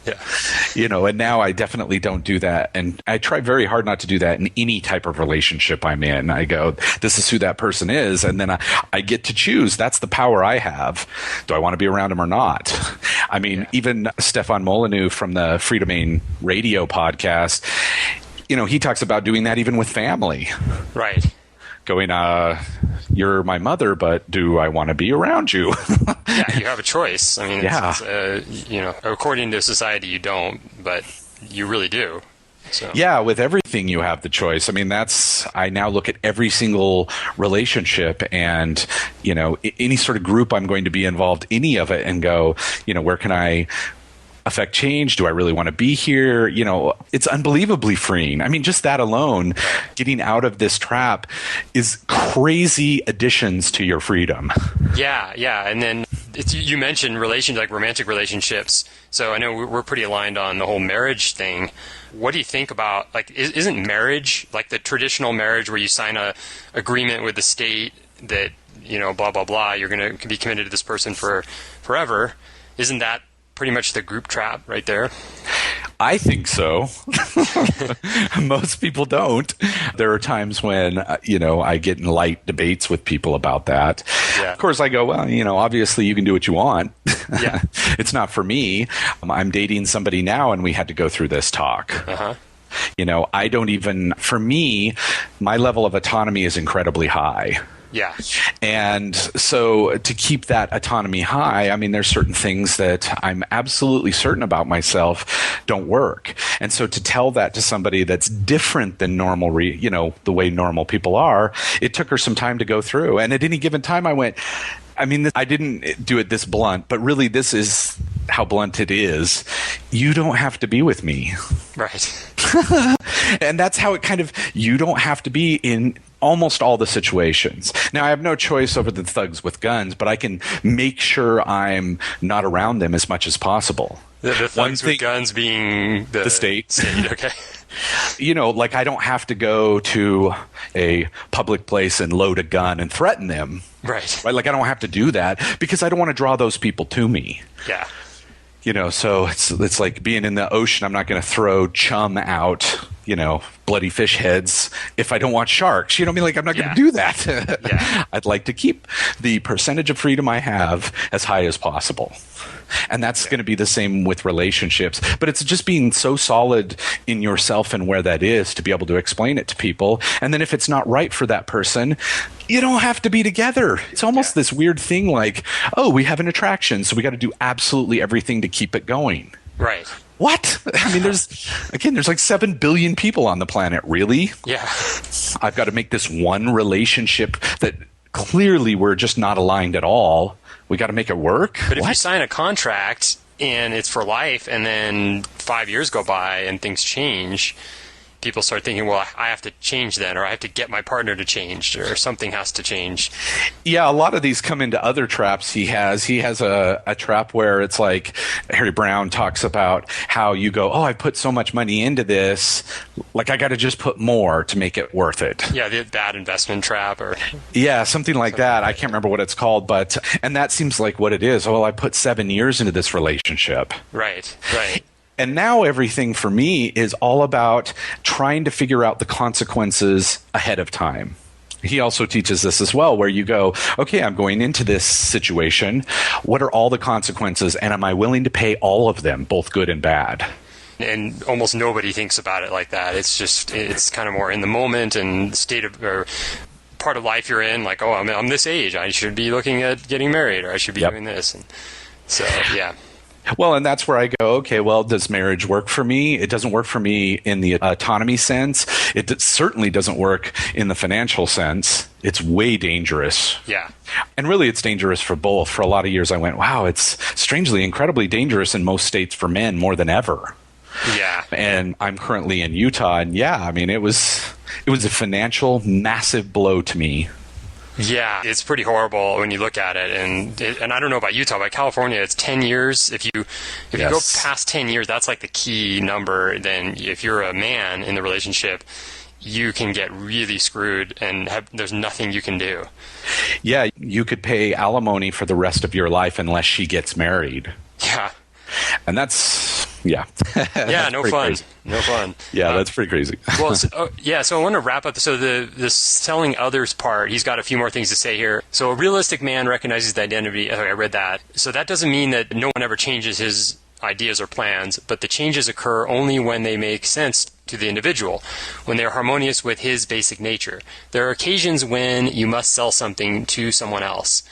Yeah. And now I definitely don't do that. And I try very hard not to do that in any type of relationship I'm in. I go, this is who that person is. And then I get to choose. That's the power I have. Do I want to be around him or not? I mean, even Stefan Molyneux from the Free Domain Radio podcast, he talks about doing that even with family. Right. Going, you're my mother, but do I want to be around you? Yeah, you have a choice. I mean, it's, according to society, you don't, but you really do. So. Yeah, with everything you have the choice. I mean, I now look at every single relationship and, any sort of group I'm going to be involved, any of it, and go, where can I affect change? Do I really want to be here? It's unbelievably freeing. I mean, just that alone, getting out of this trap is crazy additions to your freedom. Yeah. And then you mentioned relations, like romantic relationships. So I know we're pretty aligned on the whole marriage thing. What do you think about, like, isn't marriage like the traditional marriage where you sign a agreement with the state that, blah, blah, blah, you're going to be committed to this person for forever? Isn't that pretty much the group trap right there? I think so. Most people don't. There are times when, I get in light debates with people about that. Yeah. Of course, I go, well, obviously you can do what you want. Yeah. It's not for me. I'm dating somebody now and we had to go through this talk. Uh-huh. I don't even, for me, my level of autonomy is incredibly high. Yeah. And so to keep that autonomy high, I mean, there's certain things that I'm absolutely certain about myself don't work. And so to tell that to somebody that's different than normal, the way normal people are, it took her some time to go through. And at any given time I went, I didn't do it this blunt, but really this is how blunt it is. You don't have to be with me. Right. And that's how you don't have to be in almost all the situations. Now, I have no choice over the thugs with guns, but I can make sure I'm not around them as much as possible. The thugs with guns being the state. Okay. Like I don't have to go to a public place and load a gun and threaten them. Right. Like I don't have to do that because I don't want to draw those people to me. Yeah. So it's like being in the ocean. I'm not going to throw chum out, bloody fish heads if I don't want sharks. I'm not going to do that. Yeah. I'd like to keep the percentage of freedom I have as high as possible. And that's going to be the same with relationships. But it's just being so solid in yourself and where that is to be able to explain it to people. And then if it's not right for that person, you don't have to be together. It's almost this weird thing like, oh, we have an attraction, so we got to do absolutely everything to keep it going. Right. What? I mean, there's like 7 billion people on the planet. Really? Yeah. I've got to make this one relationship that clearly we're just not aligned at all. We got to make it work. But if you sign a contract and it's for life and then 5 years go by and things change, people start thinking, well, I have to change then, or I have to get my partner to change, or something has to change. Yeah, a lot of these come into other traps he has. He has a trap where it's like Harry Brown talks about how you go, oh, I put so much money into this, like I got to just put more to make it worth it. Yeah, the bad investment trap. Yeah, something like that. I can't remember what it's called, and that seems like what it is. Oh, I put 7 years into this relationship. Right. And now everything for me is all about trying to figure out the consequences ahead of time. He also teaches this as well, where you go, okay, I'm going into this situation. What are all the consequences? And am I willing to pay all of them, both good and bad? And almost nobody thinks about it like that. It's kind of more in the moment and state of, or part of life you're in, like, oh, I'm this age. I should be looking at getting married, or I should be doing this. And so, yeah. Well, and that's where I go, okay, well, does marriage work for me? It doesn't work for me in the autonomy sense. It certainly doesn't work in the financial sense. It's way dangerous. Yeah. And really, it's dangerous for both. For a lot of years, I went, wow, it's strangely, incredibly dangerous in most states for men more than ever. Yeah. And I'm currently in Utah, and it was a financial massive blow to me. Yeah, it's pretty horrible when you look at it, and I don't know about Utah, but California, it's 10 years. If you go past 10 years, that's like the key number. Then if you're a man in the relationship, you can get really screwed, and there's nothing you can do. Yeah, you could pay alimony for the rest of your life unless she gets married. Yeah. And that's, yeah. Yeah, no fun. Crazy. No fun. Yeah, that's pretty crazy. Well, so I want to wrap up. So the selling others part, he's got a few more things to say here. So a realistic man recognizes the identity. I read that. So that doesn't mean that no one ever changes his ideas or plans, but the changes occur only when they make sense to the individual, when they are harmonious with his basic nature. There are occasions when you must sell something to someone else,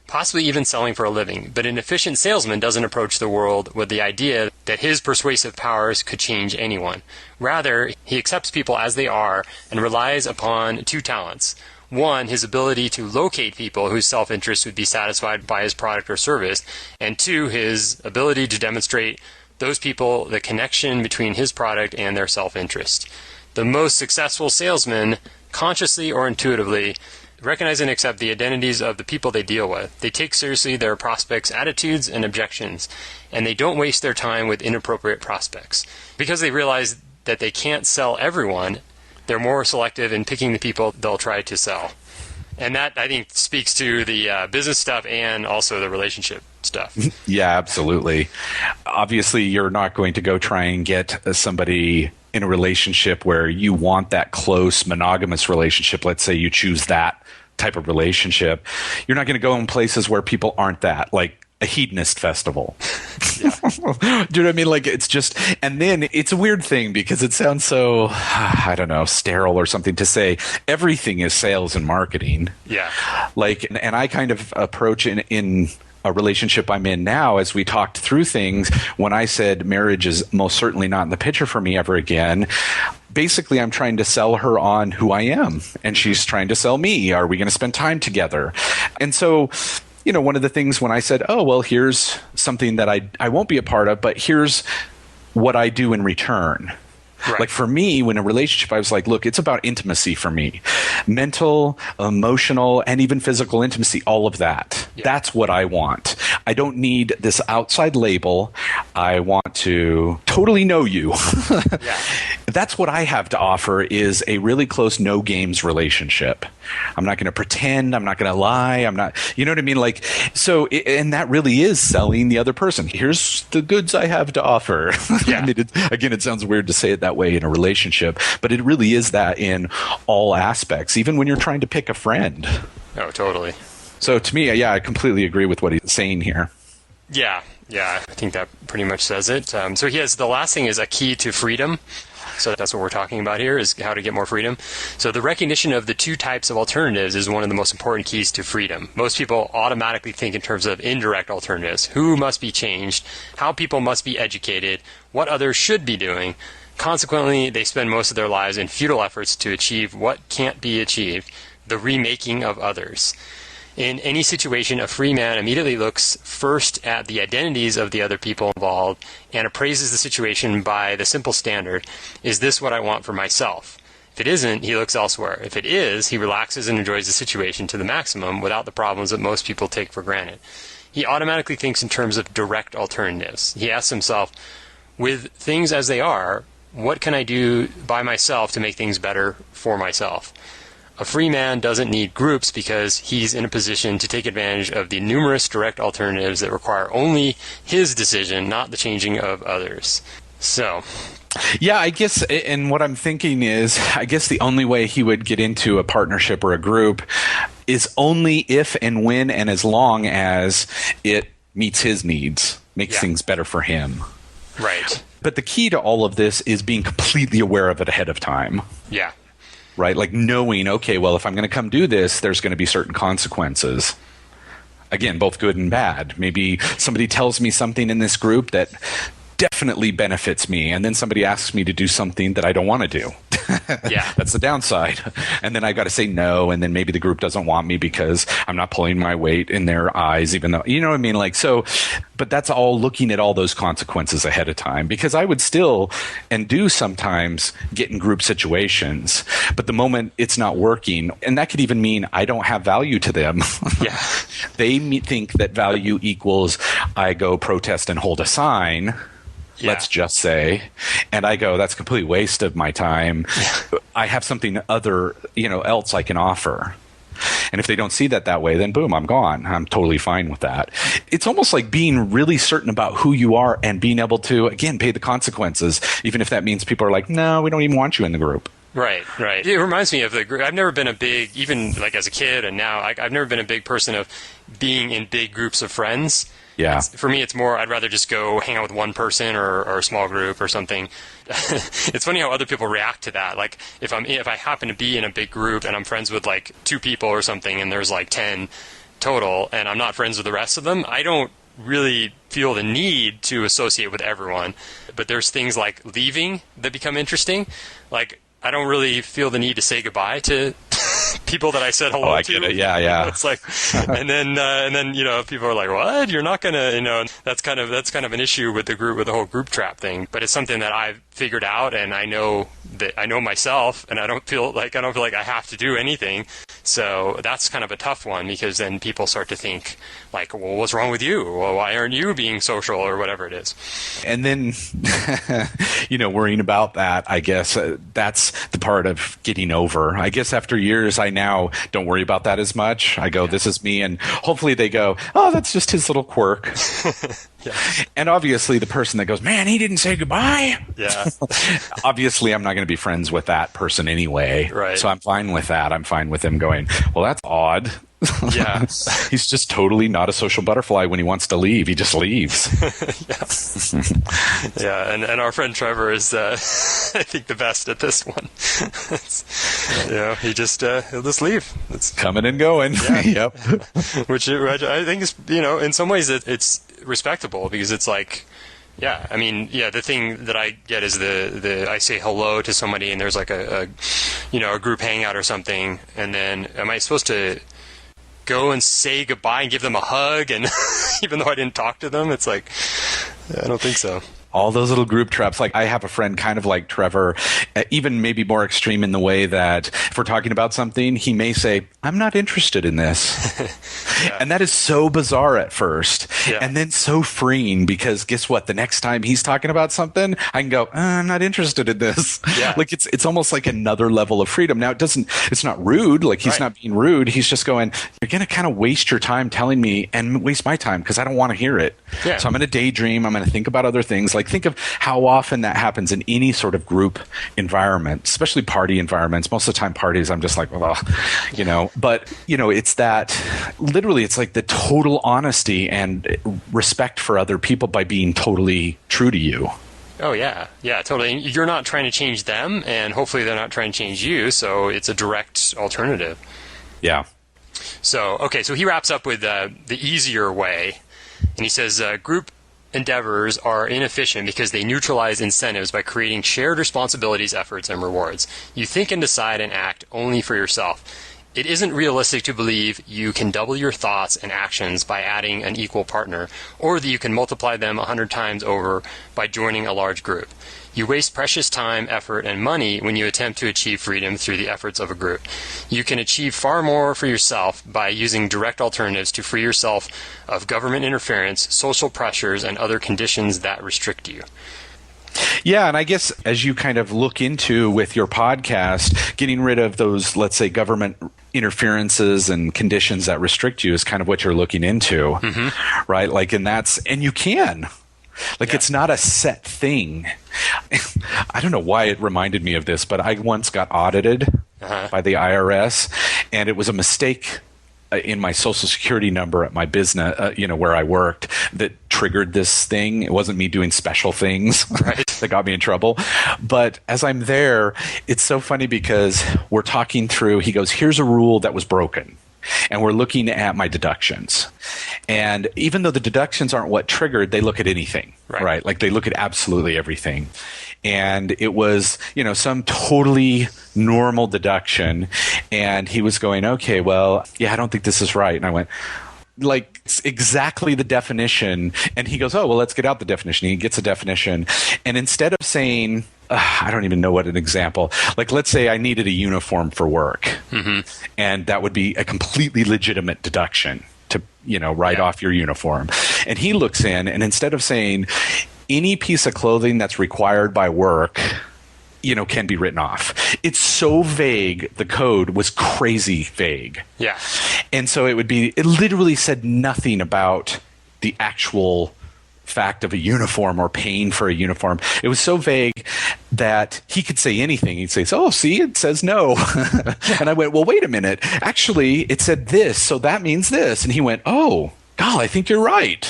possibly even selling for a living. But an efficient salesman doesn't approach the world with the idea that his persuasive powers could change anyone. Rather, he accepts people as they are and relies upon two talents. One, his ability to locate people whose self-interest would be satisfied by his product or service, and two, his ability to demonstrate those people the connection between his product and their self-interest. The most successful salesmen, consciously or intuitively, recognize and accept the identities of the people they deal with. They take seriously their prospects' attitudes and objections, and they don't waste their time with inappropriate prospects. Because they realize that they can't sell everyone, they're more selective in picking the people they'll try to sell. And that, I think, speaks to the business stuff and also the relationship stuff. Yeah, absolutely. Obviously, you're not going to go try and get somebody in a relationship where you want that close monogamous relationship. Let's say you choose that type of relationship. You're not going to go in places where people aren't that, like a hedonist festival. Yeah. Do you know what I mean? Like, it's just, and then it's a weird thing because it sounds so, I don't know, sterile or something to say everything is sales and marketing. Yeah. Like, and I kind of approach in a relationship I'm in now, as we talked through things, when I said marriage is most certainly not in the picture for me ever again, basically I'm trying to sell her on who I am, and she's trying to sell me. Are we going to spend time together? And so, you know, one of the things when I said, oh, well, here's something that I won't be a part of, but here's what I do in return. Right. Like for me, when a relationship, I was like, look, it's about intimacy for me. Mental, emotional, and even physical intimacy, all of that. Yeah. That's what I want. I don't need this outside label. I want to totally know you. Yeah. That's what I have to offer, is a really close no games relationship. I'm not going to pretend. I'm not going to lie. I'm not, you know what I mean? Like, so, and that really is selling the other person. Here's the goods I have to offer. Yeah. I mean, again, it sounds weird to say it that way in a relationship, but it really is that in all aspects, even when you're trying to pick a friend. Oh, totally. So to me, yeah, I completely agree with what he's saying here. Yeah, I think that pretty much says it. So he has, the last thing is a key to freedom. So that's what we're talking about here, is how to get more freedom. So the recognition of the two types of alternatives is one of the most important keys to freedom. Most people automatically think in terms of indirect alternatives. Who must be changed? How people must be educated? What others should be doing? Consequently, they spend most of their lives in futile efforts to achieve what can't be achieved, the remaking of others. In any situation, a free man immediately looks first at the identities of the other people involved and appraises the situation by the simple standard, is this what I want for myself? If it isn't, he looks elsewhere. If it is, he relaxes and enjoys the situation to the maximum without the problems that most people take for granted. He automatically thinks in terms of direct alternatives. He asks himself, with things as they are, what can I do by myself to make things better for myself? A free man doesn't need groups because he's in a position to take advantage of the numerous direct alternatives that require only his decision, not the changing of others. So, yeah, I guess, and what I'm thinking is, I guess the only way he would get into a partnership or a group is only if and when and as long as it meets his needs, makes things better for him. Right. But the key to all of this is being completely aware of it ahead of time. Yeah. Right? Like knowing, okay, well, if I'm going to come do this, there's going to be certain consequences. Again, both good and bad. Maybe somebody tells me something in this group that definitely benefits me, and then somebody asks me to do something that I don't want to do. Yeah. That's the downside. And then I got to say no, and then maybe the group doesn't want me because I'm not pulling my weight in their eyes, even though, you know what I mean? Like, so, but that's all looking at all those consequences ahead of time, because I would still, and do sometimes, get in group situations, but the moment it's not working, and that could even mean I don't have value to them. Yeah. They think that value equals I go protest and hold a sign. Yeah. Let's just say, and I go, that's a complete waste of my time. I have something else I can offer. And if they don't see that way, then boom, I'm gone. I'm totally fine with that. It's almost like being really certain about who you are and being able to, again, pay the consequences, even if that means people are like, no, we don't even want you in the group. Right. It reminds me of the group. I've never been a big, even like as a kid and now, I've never been a big person of being in big groups of friends. Yeah. For me, it's more, I'd rather just go hang out with one person or a small group or something. It's funny how other people react to that. Like if I happen to be in a big group and I'm friends with like 2 people or something and there's like 10, total, and I'm not friends with the rest of them, I don't really feel the need to associate with everyone. But there's things like leaving that become interesting. Like, I don't really feel the need to say goodbye to people that I said hello to. I get it. Yeah. It's like, and then people are like, "What? You're not gonna?" That's kind of an issue with the whole group trap thing. But it's something that I've figured out, and I know myself, and I don't feel like I have to do anything. So that's kind of a tough one, because then people start to think like, "Well, what's wrong with you? Well, why aren't you being social?" or whatever it is. And then, worrying about that, I guess that's the part of getting over. I guess after years, I now don't worry about that as much. I go, this is me. And hopefully they go, oh, that's just his little quirk. Yeah. And obviously the person that goes, man, he didn't say goodbye. Yeah. Obviously I'm not going to be friends with that person anyway. Right. So I'm fine with that. I'm fine with him going, well, that's odd. Yeah. He's just totally not a social butterfly. When he wants to leave, he just leaves. Yeah. And our friend Trevor is, I think, the best at this one. He'll just leave. It's coming and going. Yeah. Yep. Which I think is, in some ways it's respectable, because it's like, yeah, I mean, yeah, the thing that I get is I say hello to somebody and there's like a group hangout or something, and then am I supposed to go and say goodbye and give them a hug, and even though I didn't talk to them? It's like, I don't think so. All those little group traps. Like, I have a friend kind of like Trevor, even maybe more extreme in the way that if we're talking about something, he may say, I'm not interested in this. Yeah. And that is so bizarre at first. Yeah. And then so freeing, because guess what? The next time he's talking about something, I can go, I'm not interested in this. Yeah. Like, it's almost like another level of freedom. Now, it's not rude. Like, he's not being rude. He's just going, you're going to kind of waste your time telling me and waste my time because I don't want to hear it. Yeah. So I'm going to daydream. I'm going to think about other things. Like, think of how often that happens in any sort of group environment, especially party environments. Most of the time parties, I'm just like, well, but it's that literally, it's like the total honesty and respect for other people by being totally true to you. Oh, yeah. Yeah, totally. You're not trying to change them, and hopefully they're not trying to change you. So it's a direct alternative. Yeah. So he wraps up with the easier way. And he says, group endeavors are inefficient because they neutralize incentives by creating shared responsibilities, efforts, and rewards. You think and decide and act only for yourself. It isn't realistic to believe you can double your thoughts and actions by adding an equal partner, or that you can multiply them 100 times over by joining a large group. You waste precious time, effort, and money when you attempt to achieve freedom through the efforts of a group. You can achieve far more for yourself by using direct alternatives to free yourself of government interference, social pressures, and other conditions that restrict you. Yeah, and I guess as you kind of look into with your podcast, getting rid of those, let's say, government interferences and conditions that restrict you is kind of what you're looking into, right? Like, and you can. Like, it's not a set thing. I don't know why it reminded me of this, but I once got audited by the IRS, and it was a mistake in my social security number at my business, where I worked, that triggered this thing. It wasn't me doing special things that got me in trouble. But as I'm there, it's so funny because we're talking through, he goes, here's a rule that was broken. And we're looking at my deductions. And even though the deductions aren't what triggered, they look at anything, right? Like, they look at absolutely everything. And it was, some totally normal deduction. And he was going, okay, well, yeah, I don't think this is right. And I went, like, it's exactly the definition. And he goes, oh, well, let's get out the definition. He gets a definition. And instead of saying, I don't even know what an example. Like, let's say I needed a uniform for work, and that would be a completely legitimate deduction to, write off your uniform. And he looks in, and instead of saying any piece of clothing that's required by work, can be written off. It's so vague. The code was crazy vague. Yeah. And so it literally said nothing about the actual fact of a uniform or paying for a uniform. It was so vague that he could say anything. He'd say, oh, see, it says no. And I went, well, wait a minute. Actually, it said this, so that means this. And he went, oh, God, I think you're right.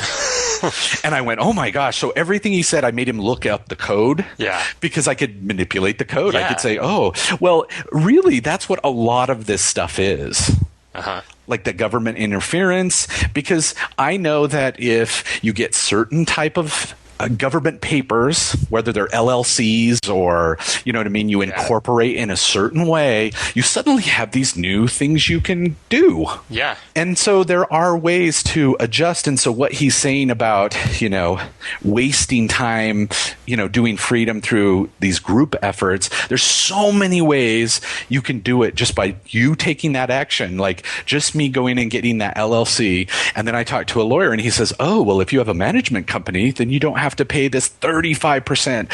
And I went, oh my gosh. So everything he said, I made him look up the code. Yeah. Because I could manipulate the code. Yeah. I could say, oh, well, really, that's what a lot of this stuff is. like the government interference, because I know that if you get certain type of government papers, whether they're LLCs or, you know what I mean, you incorporate in a certain way, you suddenly have these new things you can do. Yeah. And so there are ways to adjust. And so what he's saying about, wasting time, doing freedom through these group efforts, there's so many ways you can do it just by you taking that action. Like just me going and getting that LLC. And then I talked to a lawyer and he says, oh, well, if you have a management company, then you don't have to pay this 35%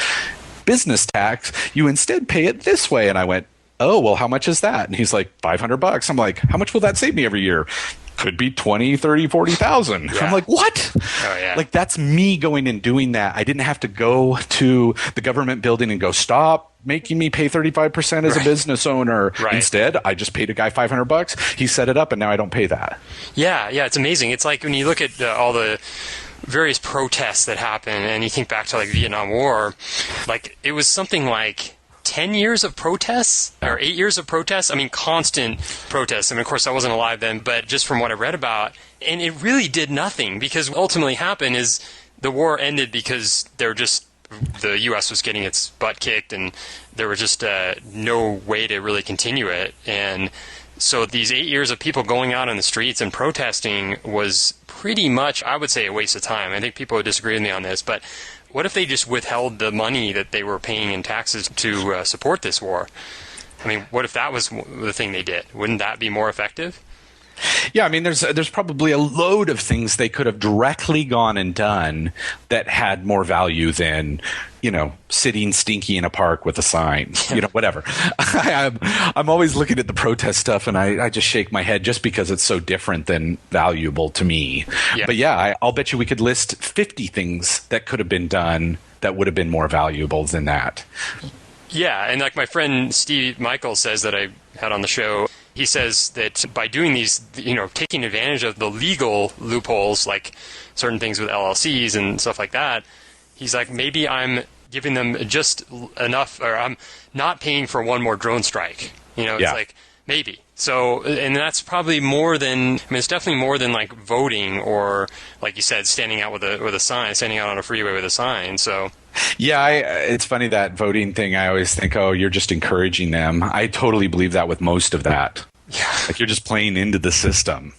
business tax. You instead pay it this way. And I went, oh, well, how much is that? And he's like, $500. I'm like, how much will that save me every year? Could be 20, 30, 40,000. I'm like, what? Oh, yeah. Like, that's me going and doing that. I didn't have to go to the government building and go, stop making me pay 35% as a business owner. Right. Instead, I just paid a guy $500. He set it up and now I don't pay that. Yeah. It's amazing. It's like when you look at all the various protests that happen and you think back to like Vietnam War, like it was something like 10 years of protests or 8 years of protests. I mean, constant protests. I mean, of course, I wasn't alive then, but just from what I read about, and it really did nothing, because what ultimately happened is the war ended because the U.S. was getting its butt kicked and there was just no way to really continue it. And so these 8 years of people going out on the streets and protesting was pretty much, I would say, a waste of time. I think people would disagree with me on this, but what if they just withheld the money that they were paying in taxes to support this war? I mean, what if that was the thing they did? Wouldn't that be more effective? Yeah, I mean, there's probably a load of things they could have directly gone and done that had more value than, sitting stinky in a park with a sign, whatever. I'm always looking at the protest stuff and I just shake my head just because it's so different than valuable to me. Yeah. But yeah, I'll bet you we could list 50 things that could have been done that would have been more valuable than that. Yeah, and like my friend Steve Michael says that I had on the show, he says that by doing these, taking advantage of the legal loopholes, like certain things with LLCs and stuff like that, he's like, maybe I'm giving them just enough, or I'm not paying for one more drone strike. It's like, maybe. So, and that's probably more than, it's definitely more than like voting or, like you said, standing out with a sign, standing out on a freeway with a sign. So. Yeah, it's funny, that voting thing. I always think, oh, you're just encouraging them. I totally believe that with most of that. Yeah. Like you're just playing into the system.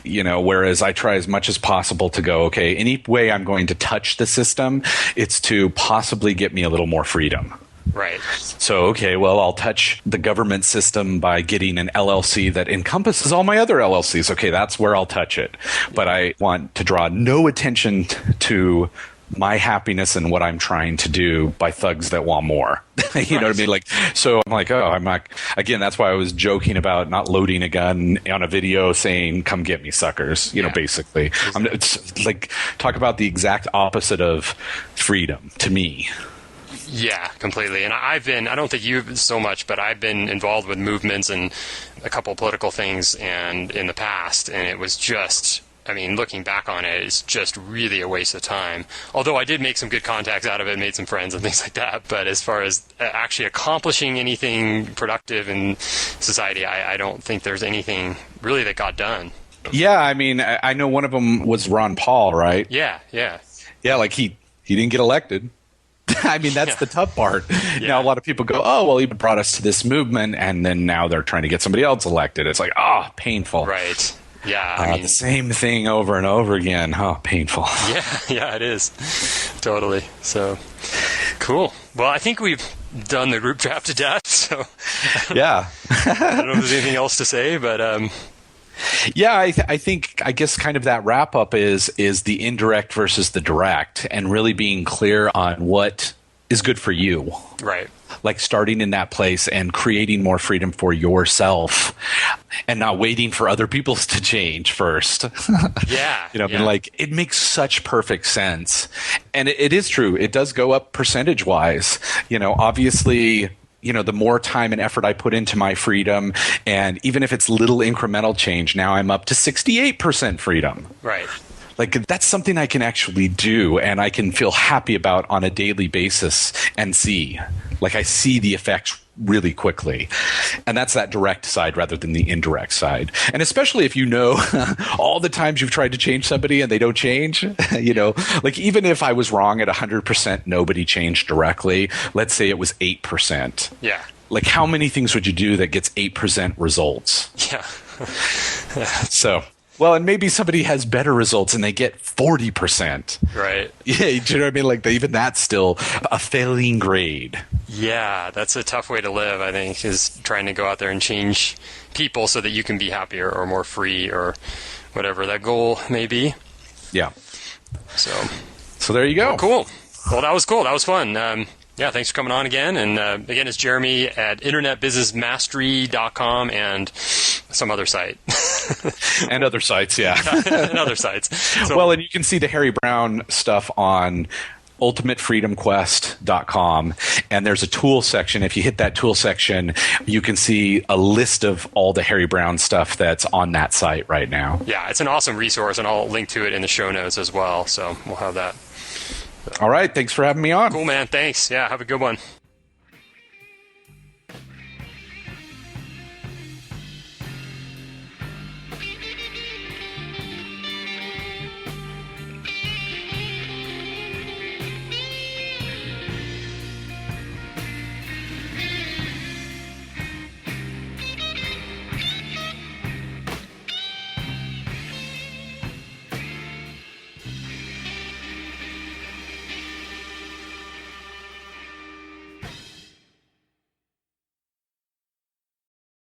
Whereas I try as much as possible to go, okay, any way I'm going to touch the system, it's to possibly get me a little more freedom. Right. So, okay, well, I'll touch the government system by getting an LLC that encompasses all my other LLCs. Okay, that's where I'll touch it. But I want to draw no attention to my happiness and what I'm trying to do by thugs that want more. You know what I mean? Like, so I'm like, oh, I'm not, again, that's why I was joking about not loading a gun on a video saying, come get me, suckers, basically. It's like, talk about the exact opposite of freedom to me. Yeah, completely. And I don't think you so much, but I've been involved with movements and a couple of political things and in the past, and it was just, looking back on it, it's just really a waste of time. Although I did make some good contacts out of it, made some friends and things like that. But as far as actually accomplishing anything productive in society, I don't think there's anything really that got done. Yeah, I know one of them was Ron Paul, right? Yeah. Yeah, like he didn't get elected. That's the tough part. Yeah. Now, a lot of people go, oh, well, he brought us to this movement, and then now they're trying to get somebody else elected. It's like, oh, painful. Right. Yeah. The same thing over and over again. Oh, painful. Yeah, it is. Totally. So, cool. Well, I think we've done the group draft to death, so. Yeah. I don't know if there's anything else to say, but. Yeah, I guess kind of that wrap up is the indirect versus the direct, and really being clear on what is good for you. Right. Like starting in that place and creating more freedom for yourself and not waiting for other people to change first. Yeah. Like it makes such perfect sense. And it is true. It does go up percentage wise. Obviously, the more time and effort I put into my freedom, and even if it's little incremental change, now I'm up to 68% freedom. Right. Like that's something I can actually do and I can feel happy about on a daily basis and see. Like I see the effects really quickly. And that's that direct side rather than the indirect side. And especially if you know all the times you've tried to change somebody and they don't change, like even if I was wrong at 100%, nobody changed directly. Let's say it was 8%. Yeah. Like how many things would you do that gets 8% results? Yeah. So, well, and maybe somebody has better results and they get 40%. Right. Yeah, do you know what I mean? Like even that's still a failing grade. Yeah, that's a tough way to live, I think, is trying to go out there and change people so that you can be happier or more free or whatever that goal may be. Yeah. So there you go. Oh, cool. Well, that was cool. That was fun. Yeah, thanks for coming on again. And again, it's Jeremy at internetbusinessmastery.com and some other site. And other sites, yeah. And other sites. So, well, and you can see the Harry Brown stuff on ultimatefreedomquest.com, and there's a tool section. If you hit that tool section, you can see a list of all the Harry Brown stuff that's on that site right now. Yeah, it's an awesome resource, and I'll link to it in the show notes as well. So we'll have that. All right. Thanks for having me on. Cool, man. Thanks. Yeah, have a good one.